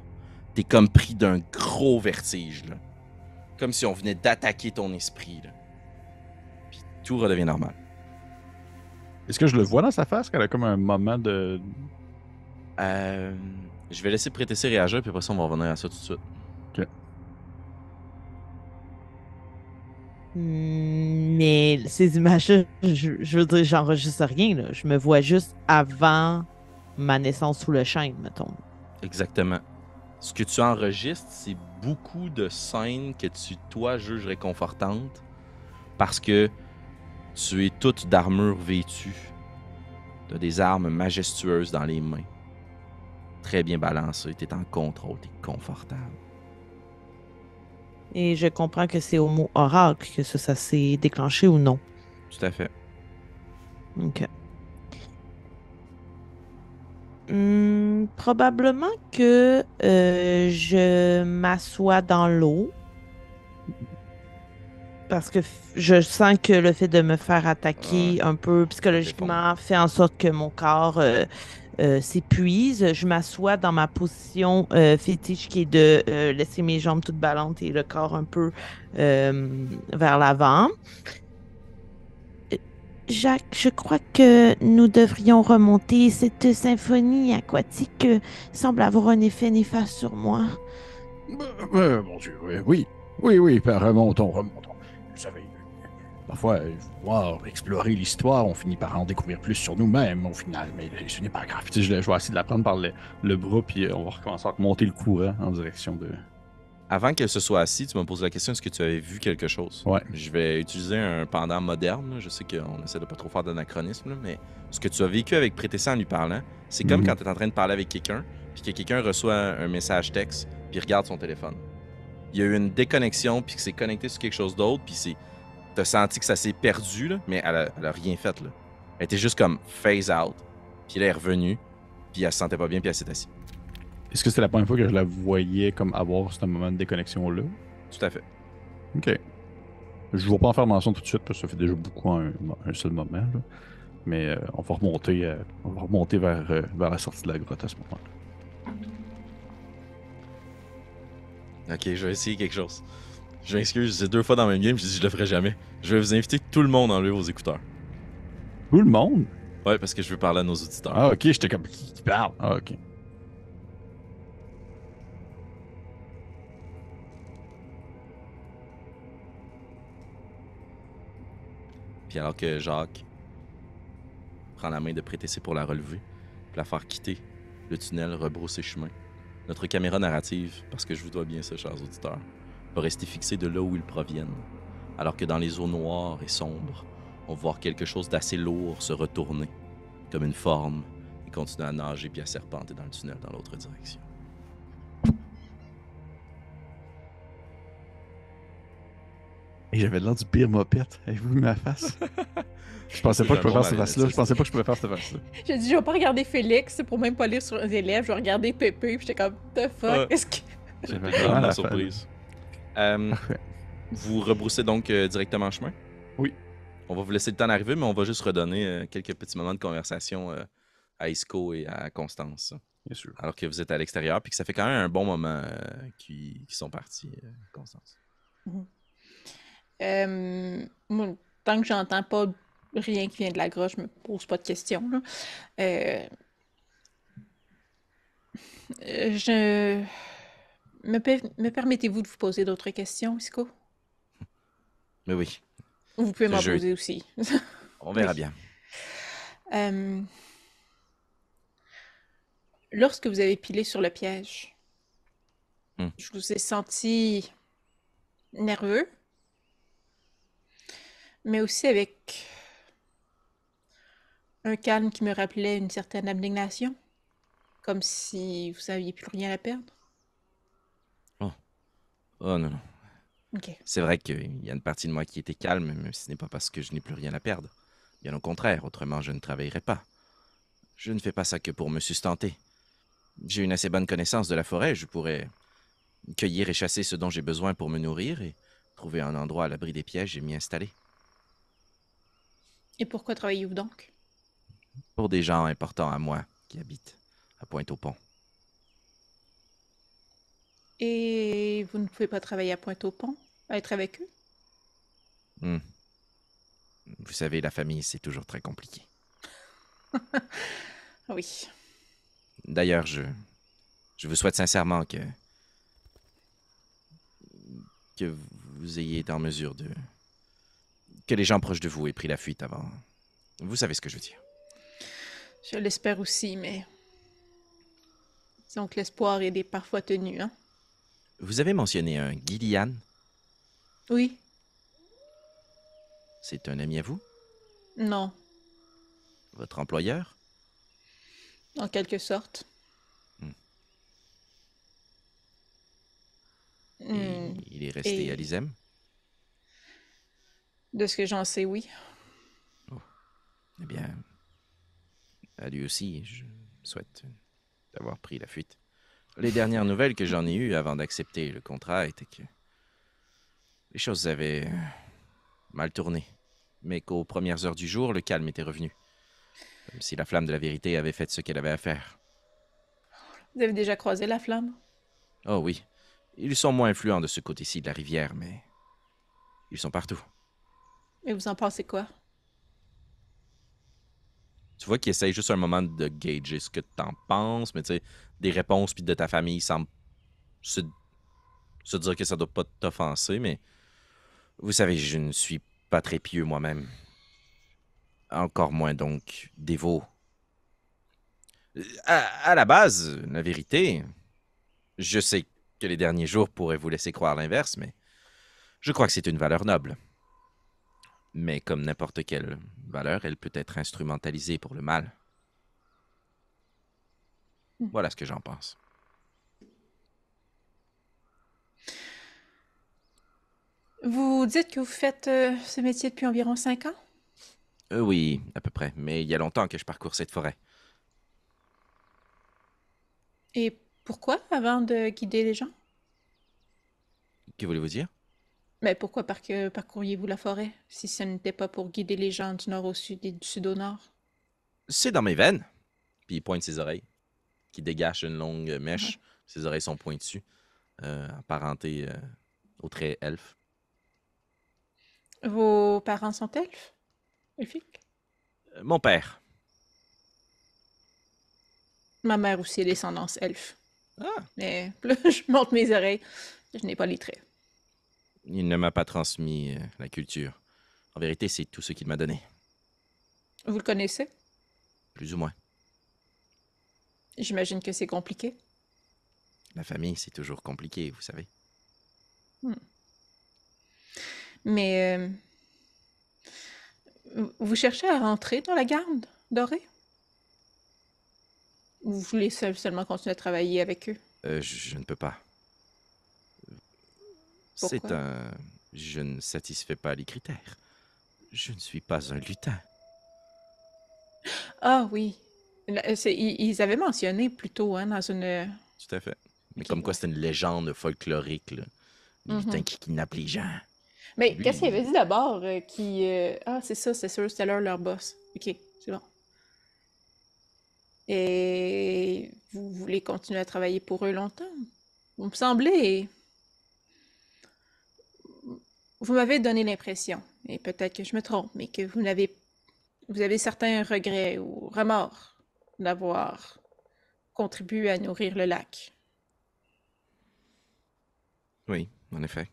T'es comme pris d'un gros vertige. Là. Comme si on venait d'attaquer ton esprit. Là. Puis tout redevient normal. Est-ce que je le vois dans sa face qu'elle a comme un moment de. Je vais laisser prêter ses réagir, puis après ça, on va revenir à ça tout de suite. Mais ces images-là, je veux dire, j'enregistre rien, là. Je me vois juste avant ma naissance sous le chêne, mettons. Exactement. Ce que tu enregistres, c'est beaucoup de scènes que toi, juges réconfortantes parce que tu es toute d'armure vêtue. Tu as des armes majestueuses dans les mains. Très bien balancées, tu es en contrôle, tu es confortable. Et je comprends que c'est au mot oracle que ça s'est déclenché ou non. Tout à fait. OK. Probablement que je m'assois dans l'eau parce que je sens que le fait de me faire attaquer un peu psychologiquement fait en sorte que mon corps s'épuise. Je m'assois dans ma position fétiche qui est de laisser mes jambes toutes ballantes et le corps un peu vers l'avant. Jacques, je crois que nous devrions remonter. Cette symphonie aquatique semble avoir un effet néfaste sur moi. Mon Dieu, oui. Oui, ben, remontons. Vous savez, parfois, voir, explorer l'histoire, on finit par en découvrir plus sur nous-mêmes au final, mais ce n'est pas grave. Tu sais, je vais essayer de la prendre par le bras, puis on va recommencer à remonter le courant en direction de... Avant qu'elle se soit assise, tu m'as posé la question, est-ce que tu avais vu quelque chose? Ouais. Je vais utiliser un pendant moderne. Là. Je sais qu'on essaie de pas trop faire d'anachronisme, là, mais ce que tu as vécu avec Prétessa en lui parlant, c'est comme quand tu es en train de parler avec quelqu'un, puis que quelqu'un reçoit un message texte, puis regarde son téléphone. Il y a eu une déconnexion, puis que c'est connecté sur quelque chose d'autre, puis t'as senti que ça s'est perdu, là, mais elle a rien fait. Là. Elle était juste comme phase out, puis là, elle est revenue, puis elle se sentait pas bien, puis elle s'est assise. Est-ce que c'était la première fois que je la voyais comme avoir ce moment de déconnexion-là? Tout à fait. OK. Je ne vais pas en faire mention tout de suite parce que ça fait déjà beaucoup un seul moment. Là. Mais on va remonter vers la sortie de la grotte à ce moment-là. Ok, je vais essayer quelque chose. Je m'excuse, c'est 2 fois dans le même game, je dis je le ferai jamais. Je vais vous inviter tout le monde à enlever vos écouteurs. Tout le monde? Ouais, parce que je veux parler à nos auditeurs. Ah, ok, j'étais comme qui parle. Ah, ok. Puis alors que Jacques prend la main de Prétessé pour la relever, puis la faire quitter le tunnel, rebrousser chemin, notre caméra narrative, parce que je vous dois bien ça, chers auditeurs, va rester fixée de là où ils proviennent, alors que dans les eaux noires et sombres, on va voir quelque chose d'assez lourd se retourner, comme une forme, et continuer à nager puis à serpenter dans le tunnel dans l'autre direction. Et j'avais l'air du pire mopette. Avez-vous vu ma face? Je pensais pas que je pouvais faire cette face-là. Je pensais pas que je pouvais faire cette face-là. J'ai dit, je vais pas regarder Félix pour même pas lire sur les élèves. Je vais regarder Pépé. Puis j'étais comme, the fuck, est-ce que. J'avais Vraiment vraiment la la surprise. Parfait. Vous rebroussez donc directement chemin? Oui. On va vous laisser le temps d'arriver, mais on va juste redonner quelques petits moments de conversation à Isco et à Constance. Bien sûr. Alors que vous êtes à l'extérieur, puis que ça fait quand même un bon moment qu'ils sont partis, Constance. Moi, tant que j'entends pas rien qui vient de la grotte, je me pose pas de questions. Là. Je... Me permettez-vous de vous poser d'autres questions, Isco? Mais oui, Vous pouvez m'en Je- poser aussi. on verra Oui. bien. Lorsque vous avez pilé sur le piège, Hmm. je vous ai senti nerveux, mais aussi avec un calme qui me rappelait une certaine abnégation, comme si vous n'aviez plus rien à perdre. Oh non. Ok. C'est vrai qu'il y a une partie de moi qui était calme, mais ce n'est pas parce que je n'ai plus rien à perdre. Bien au contraire, autrement je ne travaillerais pas. Je ne fais pas ça que pour me sustenter. J'ai une assez bonne connaissance de la forêt, je pourrais cueillir et chasser ce dont j'ai besoin pour me nourrir et trouver un endroit à l'abri des pièges et m'y installer. Et pourquoi travaillez-vous donc? Pour des gens importants à moi qui habitent à Pointe-au-Pont. Et vous ne pouvez pas travailler à Pointe-au-Pont, être avec eux? Hmm. Vous savez, la famille, c'est toujours très compliqué. Oui. D'ailleurs, je vous souhaite sincèrement que vous ayez été en mesure de... que les gens proches de vous aient pris la fuite avant. Vous savez ce que je veux dire. Je l'espère aussi, mais disons que l'espoir est parfois tenu, hein? Vous avez mentionné un Gillian. Oui. C'est un ami à vous? Non. Votre employeur? En quelque sorte. Et il est resté Et- à l'ISEM? De ce que j'en sais, oui. Eh bien, à lui aussi, je souhaite d'avoir pris la fuite. Les dernières nouvelles que j'en ai eues avant d'accepter le contrat étaient que les choses avaient mal tourné, mais qu'aux premières heures du jour, le calme était revenu. Comme si la flamme de la vérité avait fait ce qu'elle avait à faire. Vous avez déjà croisé la flamme? Oh oui, ils sont moins influents de ce côté-ci de la rivière, mais ils sont partout. Et vous en pensez quoi? Tu vois qu'il essaye juste un moment de gager ce que t'en penses, mais tu sais, des réponses puis de ta famille semblent se, se dire que ça doit pas t'offenser, mais vous savez, je ne suis pas très pieux moi-même. Encore moins donc dévot. À la base, la vérité, je sais que les derniers jours pourraient vous laisser croire l'inverse, mais je crois que c'est une valeur noble. Mais comme n'importe quelle valeur, elle peut être instrumentalisée pour le mal. Voilà ce que j'en pense. Vous dites que vous faites ce métier depuis environ 5 ans? Oui, à peu près. Mais il y a longtemps que je parcours cette forêt. Et pourquoi avant de guider les gens? Que voulez-vous dire? Mais pourquoi parcouriez-vous la forêt si ce n'était pas pour guider les gens du nord au sud et du sud au nord? C'est dans mes veines. Puis il pointe ses oreilles, qui dégagent une longue mèche. Ses oreilles sont pointues, apparentées au trait elfe. Vos parents sont elfes? Elfiques? Mon père. Ma mère aussi est descendance elfe. Ah! Mais là, je monte mes oreilles. Je n'ai pas les traits. Il ne m'a pas transmis la culture. En vérité, c'est tout ce qu'il m'a donné. Vous le connaissez? Plus ou moins. J'imagine que c'est compliqué. La famille, c'est toujours compliqué, vous savez. Mais vous cherchez à rentrer dans la garde dorée? Ou vous voulez seulement continuer à travailler avec eux? Je ne peux pas. Pourquoi? C'est un... Je ne satisfais pas les critères. Je ne suis pas un lutin. Ah oui. Ils avaient mentionné plus tôt, hein, dans une... Tout à fait. Mais Ok, comme quoi ouais. c'était une légende folklorique, là. Les lutins Mhm. qui kidnappent les gens. Mais Lui, qu'est-ce qu'il avait dit d'abord Ah, c'est ça, c'est sûr, c'était leur boss. Ok, c'est bon. Et vous voulez continuer à travailler pour eux longtemps? Vous me semblez... Vous m'avez donné l'impression, et peut-être que je me trompe, mais que vous avez certains regrets ou remords d'avoir contribué à nourrir le lac. Oui, en effet.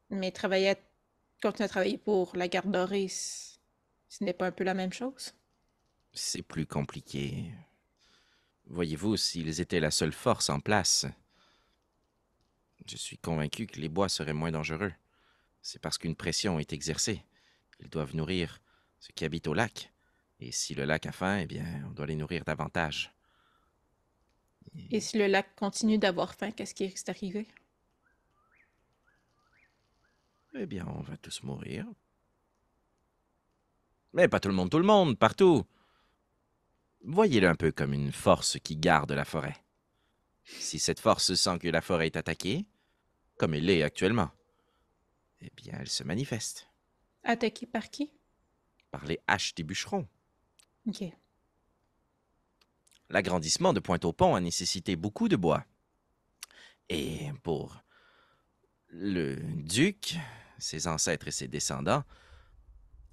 Mais continuer à travailler pour la garde dorée, ce n'est pas un peu la même chose? C'est plus compliqué. Voyez-vous, s'ils étaient la seule force en place, je suis convaincu que les bois seraient moins dangereux. C'est parce qu'une pression est exercée. Ils doivent nourrir ceux qui habitent au lac. Et si le lac a faim, eh bien, on doit les nourrir davantage. Et si le lac continue d'avoir faim, qu'est-ce qui risque d'arriver? Eh bien, on va tous mourir. Mais pas tout le monde, partout. Voyez-le un peu comme une force qui garde la forêt. Si cette force sent que la forêt est attaquée, comme elle l'est actuellement, eh bien, elle se manifeste Attaqué par qui? par les haches des bûcherons. Ok. L'agrandissement de Pointe-au-Pont a nécessité beaucoup de bois. Et pour le duc, ses ancêtres et ses descendants,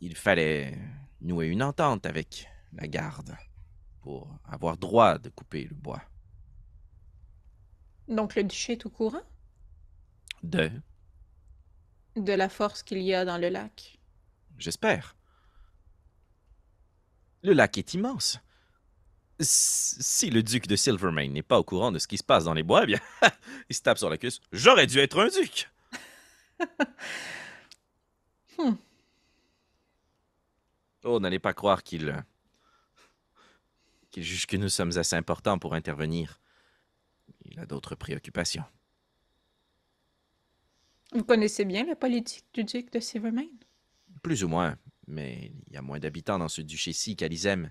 il fallait nouer une entente avec la garde pour avoir droit de couper le bois. Donc le duché est au courant De, de la force qu'il y a dans le lac. j'espère. Le lac est immense. Si le duc de Silvermane n'est pas au courant de ce qui se passe dans les bois, eh bien, il se tape sur la cuisse. J'aurais dû être un duc! Hmm. Oh, n'allez pas croire qu'il juge que nous sommes assez importants pour intervenir. Il a d'autres préoccupations. Vous connaissez bien la politique du duc de Silvermane? Plus ou moins, mais il y a moins d'habitants dans ce duché-ci qu'à l'Isem.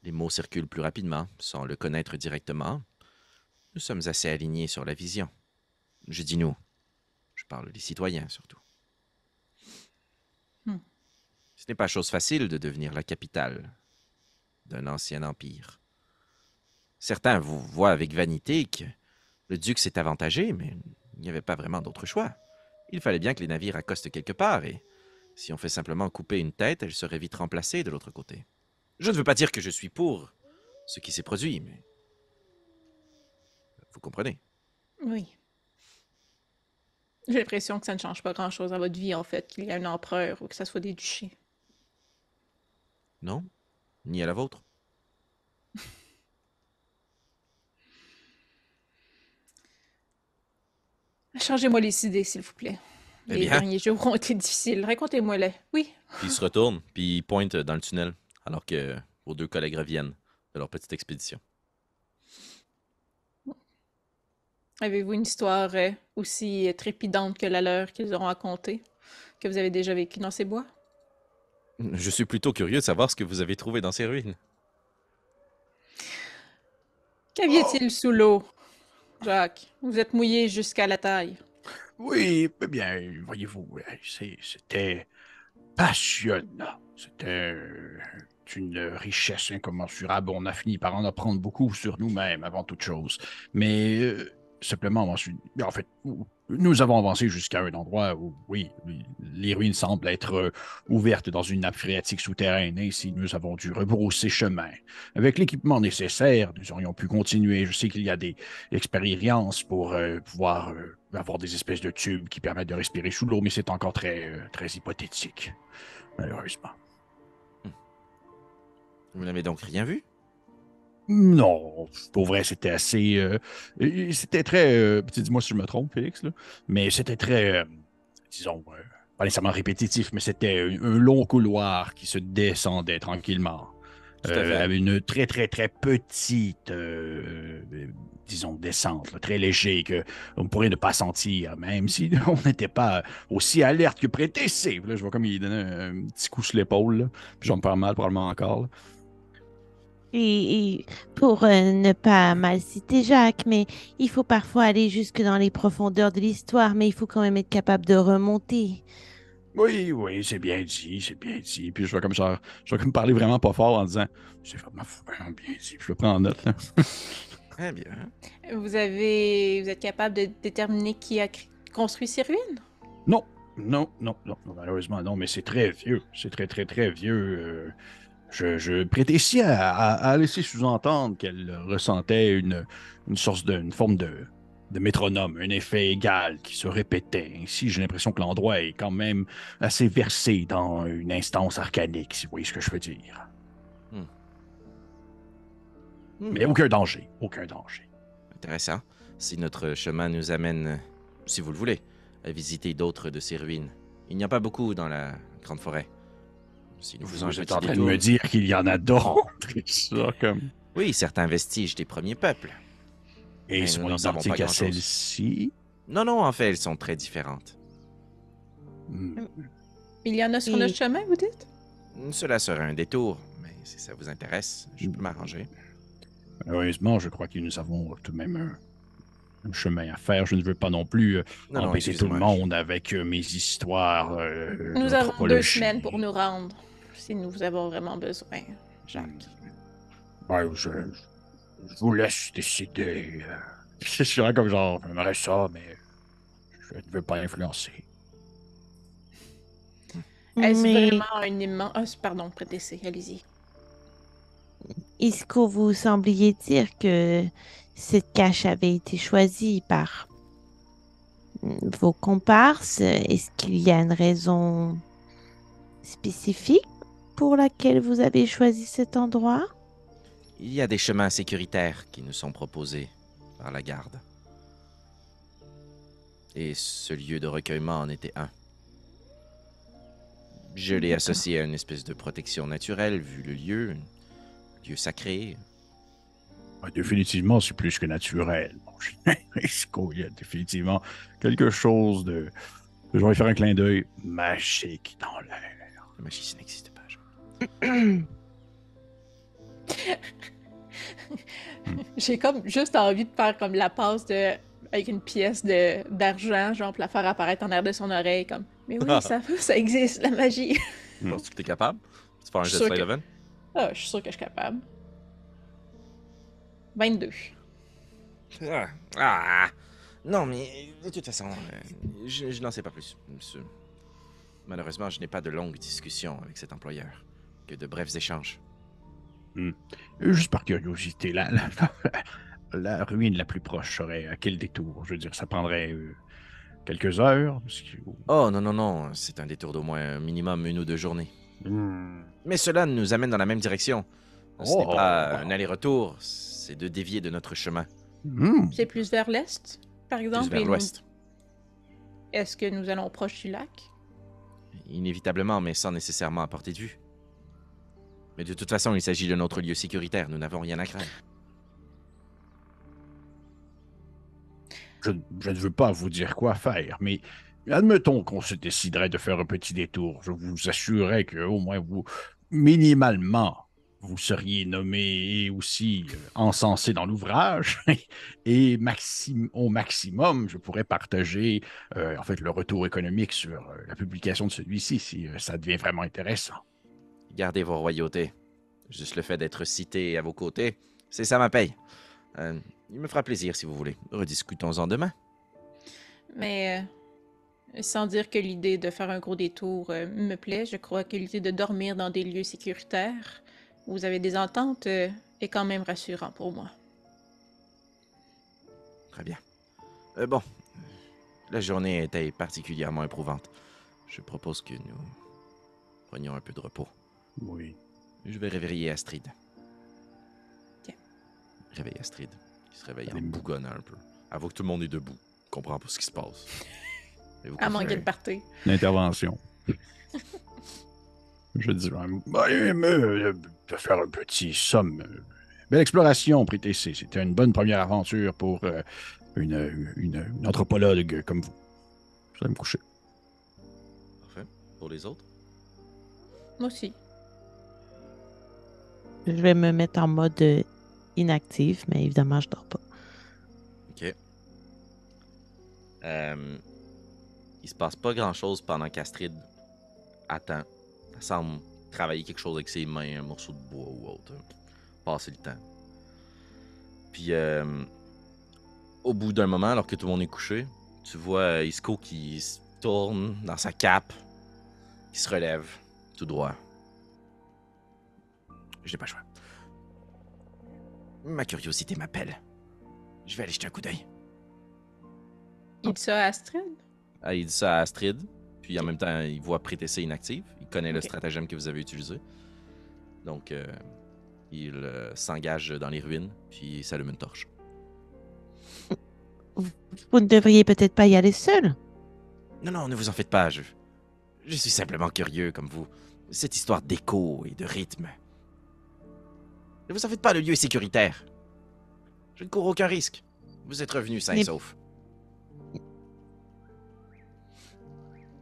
Les mots circulent plus rapidement, sans le connaître directement. Nous sommes assez alignés sur la vision. Je dis nous. Je parle des citoyens, surtout. Hmm. Ce n'est pas chose facile de devenir la capitale d'un ancien empire. Certains vous voient avec vanité que le duc s'est avantagé, mais il n'y avait pas vraiment d'autre choix. Il fallait bien que les navires accostent quelque part, et si on fait simplement couper une tête, elle serait vite remplacée de l'autre côté. Je ne veux pas dire que je suis pour ce qui s'est produit, mais vous comprenez. Oui. J'ai l'impression que ça ne change pas grand-chose à votre vie, en fait, qu'il y ait un empereur ou que ça soit des duchés. Non? Ni à la vôtre? Changez-moi les idées, s'il vous plaît. Eh Les bien. derniers jours ont été difficiles. Racontez-moi-les. Oui. Puis il se retourne, puis il pointe dans le tunnel, alors que vos deux collègues reviennent de leur petite expédition. Avez-vous une histoire aussi trépidante que la leur qu'ils auront racontée, que vous avez déjà vécue dans ces bois? Je suis plutôt curieux de savoir ce que vous avez trouvé dans ces ruines. Qu'aviez-il sous l'eau, Jacques? Vous êtes mouillé jusqu'à la taille. Oui, eh bien, voyez-vous, c'était passionnant. C'était une richesse incommensurable. On a fini par en apprendre beaucoup sur nous-mêmes avant toute chose. Mais simplement, en fait, nous avons avancé jusqu'à un endroit où, oui, les ruines semblent être ouvertes dans une nappe phréatique souterraine. Ainsi, nous avons dû rebrousser chemin. Avec l'équipement nécessaire, nous aurions pu continuer. Je sais qu'il y a des expériences pour pouvoir avoir des espèces de tubes qui permettent de respirer sous l'eau, mais c'est encore très hypothétique, malheureusement. Vous n'avez donc rien vu? Non, pour vrai, c'était assez. C'était très. Dis-moi si je me trompe, Félix, là, mais c'était très. Disons, pas nécessairement répétitif, mais c'était un long couloir qui se descendait tranquillement. Tout à fait. Avec une très petite, disons, descente, là, très léger, qu'on pourrait ne pas sentir, même si on n'était pas aussi alerte que prétessé. Là, je vois comme il donnait un petit coup sur l'épaule, là, puis j'en parle mal probablement encore. Là. Et pour ne pas mal citer Jacques, mais il faut parfois aller jusque dans les profondeurs de l'histoire, mais il faut quand même être capable de remonter. Oui, c'est bien dit, c'est bien dit. Puis je vais comme ça, je vais comme parler vraiment pas fort en disant, c'est vraiment bien dit. Puis je le prends en note, là. Très bien. Vous êtes capable de déterminer qui a construit ces ruines? Non, malheureusement non, mais c'est très vieux. C'est très vieux. Je prétendais à laisser sous-entendre qu'elle ressentait une forme de métronome, un effet égal qui se répétait. Ainsi, j'ai l'impression que l'endroit est quand même assez versé dans une instance arcanique, si vous voyez ce que je veux dire. Mais aucun danger. Intéressant. Si notre chemin nous amène, si vous le voulez, à visiter d'autres de ces ruines. Il n'y a pas beaucoup dans la grande forêt. Si nous faisons un Vous êtes petit en train de détour- me dire qu'il y en a d'autres. Ça, comme... Oui, certains vestiges des premiers peuples. Et Mais sont nous n'en savons pas identiques à grand-chose. celle-ci. Non, en fait, elles sont très différentes. Il y en a sur Et- notre chemin, vous dites? Cela serait un détour, mais si ça vous intéresse, je peux m'arranger. Heureusement, je crois que nous avons tout de même un chemin à faire. Je ne veux pas non plus Non, embêter tout le excusez-moi. monde avec mes histoires. Nous avons 2 d'anthropologie. semaines pour nous rendre, si nous avons vraiment besoin, Jacques. Ouais, je vous laisse décider. Je suis vraiment comme genre, j'aimerais ça, mais je ne veux pas influencer. Est-ce Mais vraiment un immense... Ah, pardon, prétessé, allez-y. est-ce que vous sembliez dire que cette cache avait été choisie par vos comparses? Est-ce qu'il y a une raison spécifique pour laquelle vous avez choisi cet endroit? Il y a des chemins sécuritaires qui nous sont proposés par la garde. Et ce lieu de recueillement en était un. Je l'ai associé à une espèce de protection naturelle, vu le lieu, un lieu sacré. Ouais, définitivement, c'est plus que naturel. Bon, il y a définitivement quelque chose de... Je vais faire un clin d'œil magique dans l'air. La magie, ça n'existe pas. Je- J'ai comme juste envie de faire comme la passe de... avec une pièce d'argent, genre, pour la faire apparaître en l'air de son oreille, comme... Mais oui, ça existe, la magie. Penses-tu que t'es capable? Tu fais un Je jet suis de sûre slide que- event? Ah, je suis sûre que je suis capable. 22. Non, mais de toute façon, je n'en sais pas plus. Malheureusement, je n'ai pas de longues discussions avec cet employeur, que de brefs échanges. Juste par curiosité, la ruine la plus proche serait à quel détour? Je veux dire, ça prendrait quelques heures? Oh non, non, non, c'est un détour d'au moins un minimum 1 ou 2 journées. Hmm. Mais cela nous amène dans la même direction. Ce n'est Oh! pas un aller-retour, c'est de dévier de notre chemin, Hmm. C'est plus vers l'est, par plus exemple. vers et nous- l'ouest. Est-ce que nous allons proche du lac? Inévitablement, mais sans nécessairement à portée de vue. Mais de toute façon, il s'agit de notre lieu sécuritaire, nous n'avons rien à craindre. Je ne veux pas vous dire quoi faire, mais admettons qu'on se déciderait de faire un petit détour. Je vous assurerais que au moins minimalement, vous seriez nommé et aussi encensé dans l'ouvrage. Et au maximum, je pourrais partager en fait le retour économique sur la publication de celui-ci si ça devient vraiment intéressant. Gardez vos royautés. Juste le fait d'être cité à vos côtés, c'est ça ma paye. Il me fera plaisir si vous voulez. Rediscutons-en demain. Mais sans dire que l'idée de faire un gros détour me plaît, je crois que l'idée de dormir dans des lieux sécuritaires où vous avez des ententes est quand même rassurant pour moi. Très bien. Bon, la journée était particulièrement éprouvante. Je propose que nous prenions un peu de repos. Oui. Je vais réveiller Astrid. Ok. Réveille Astrid. Il se réveille en Debout. bougonnant un peu. Avoue que tout le monde est debout. Comprend pas ce qui se passe. Et vous À confirmez. manquer le party. L'intervention. Je dirais, de faire un petit somme. Belle exploration, Prétessé. C'était une bonne première aventure pour une anthropologue comme vous. Je vais me coucher. Parfait. Pour les autres? Moi aussi. Je vais me mettre en mode inactif, mais évidemment, je dors pas. OK. Il se passe pas grand-chose pendant qu'Astrid attend. Elle semble travailler quelque chose avec ses mains, un morceau de bois ou autre. Passer le temps. Puis, au bout d'un moment, alors que tout le monde est couché, tu vois Isco qui se tourne dans sa cape, qui se relève tout droit. Je n'ai pas le choix. Ma curiosité m'appelle. Je vais aller jeter un coup d'œil. Il dit ça à Astrid? Ah, il dit ça à Astrid, puis en même temps, il voit Prétessé inactive. Il connaît le Ok. stratagème que vous avez utilisé. Donc, il s'engage dans les ruines, puis il s'allume une torche. Vous ne devriez peut-être pas y aller seul. Non, non, ne vous en faites pas, je suis simplement curieux comme vous. Cette histoire d'écho et de rythme. Ne vous en faites pas, le lieu est sécuritaire. Je ne cours aucun risque. Vous êtes revenu sain et Mais- sauf.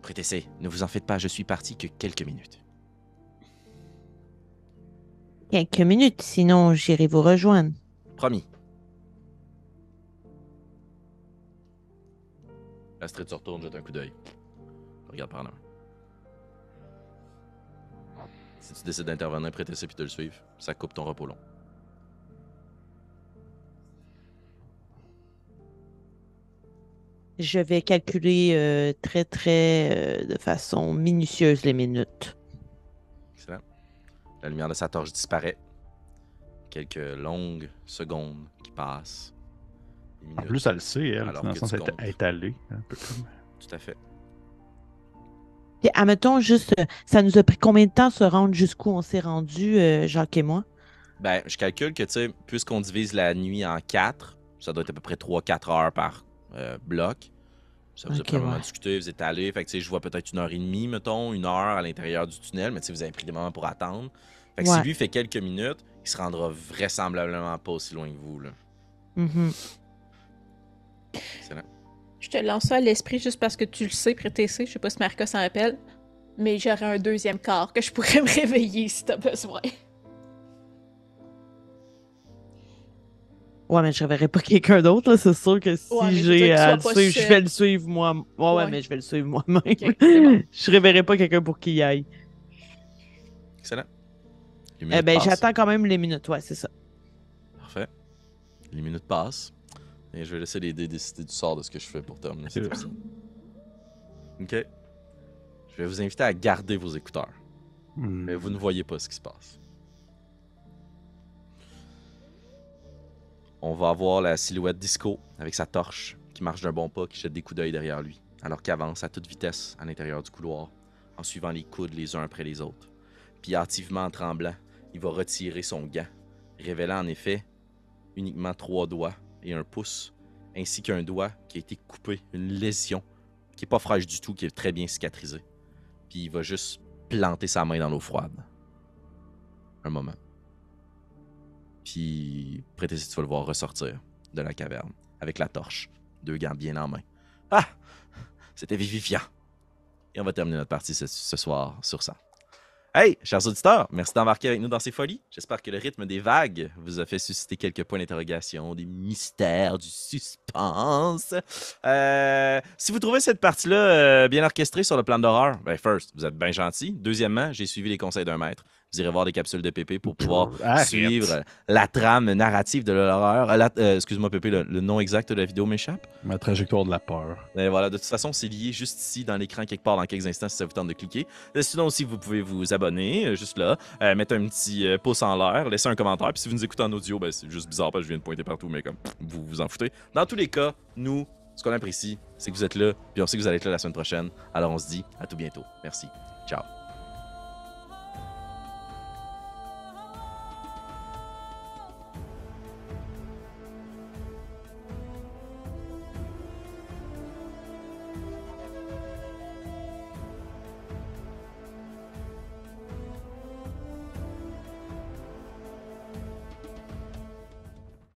Prétessé, ne vous en faites pas, je suis parti que quelques minutes. Quelques minutes, sinon j'irai vous rejoindre. Promis. Astrid se retourne, jette un coup d'œil. Regarde par là. Si tu décides d'intervenir, Prétessé puis de le suivre, ça coupe ton repos long. Je vais calculer de façon minutieuse les minutes. Excellent. La lumière de sa torche disparaît. Quelques longues secondes qui passent. Des En minutes. plus, elle le sait, elle, Alors dans le que sens tu être comptes. étalée. Un peu comme... Tout à fait. Puis, admettons juste, ça nous a pris combien de temps se rendre jusqu'où on s'est rendu, Jacques et moi? Ben, je calcule que, tu sais, puisqu'on divise la nuit en 4, ça doit être à peu près 3-4 heures par bloc. Ça vous a Ok, pris un moment ouais. de discuter, vous êtes allé. Fait que, tu sais, je vois peut-être 1 heure et demie, mettons, 1 heure à l'intérieur du tunnel, mais tu sais, vous avez pris des moments pour attendre. Fait que si Ouais. lui fait quelques minutes, il se rendra vraisemblablement pas aussi loin que vous, là. Mhm. Excellent. Je te lance ça à l'esprit juste parce que tu le sais, Prétessé. Je sais pas si Marca s'en rappelle. Mais j'aurais un deuxième quart que je pourrais me réveiller si t'as besoin. Ouais, mais je ne reverrai pas quelqu'un d'autre, là. C'est sûr que si Ouais, mais je veux j'ai dire qu'il à soit le pas suivre, je seul. vais le suivre moi. Ouais, Ouais. mais je vais le suivre moi-même. Ok, c'est bon. Je ne réveillerai pas quelqu'un pour qu'il y aille. Excellent. Les minutes Ben, passent. j'attends quand même les minutes, ouais, c'est ça. Parfait. Les minutes passent. Et je vais laisser les dés décider du sort de ce que je fais pour terminer cet épisode. Ok. Je vais vous inviter à garder vos écouteurs. Mais vous ne voyez pas ce qui se passe. On va avoir la silhouette Disco avec sa torche qui marche d'un bon pas, qui jette des coups d'œil derrière lui, alors qu'il avance à toute vitesse à l'intérieur du couloir, en suivant les coudes les uns après les autres. Puis hâtivement en tremblant, il va retirer son gant, révélant en effet uniquement 3 doigts et un pouce, ainsi qu'un doigt qui a été coupé, une lésion, qui est pas fraîche du tout, qui est très bien cicatrisée. Puis il va juste planter sa main dans l'eau froide. Un moment. Puis, Prétessi, tu vas le voir ressortir de la caverne avec la torche, 2 gants bien en main. Ah! C'était vivifiant. Et on va terminer notre partie ce soir sur ça. Hey, chers auditeurs, merci d'embarquer avec nous dans ces folies. J'espère que le rythme des vagues vous a fait susciter quelques points d'interrogation, des mystères, du suspense. Si vous trouvez cette partie-là bien orchestrée sur le plan d'horreur, ben first, vous êtes bien gentil. Deuxièmement, j'ai suivi les conseils d'un maître. Vous irez voir des capsules de Pépé pour pouvoir suivre la trame narrative de l'horreur. Excuse-moi, Pépé, le nom exact de la vidéo m'échappe. Ma trajectoire de la peur. Et voilà, de toute façon, c'est lié juste ici dans l'écran quelque part dans quelques instants si ça vous tente de cliquer. Sinon aussi, vous pouvez vous abonner juste là, mettre un petit pouce en l'air, laisser un commentaire. Puis si vous nous écoutez en audio, ben, c'est juste bizarre parce que je viens de pointer partout, mais comme vous vous en foutez. Dans tous les cas, nous, ce qu'on apprécie, c'est que vous êtes là, puis on sait que vous allez être là la semaine prochaine. Alors on se dit à tout bientôt. Merci. Ciao.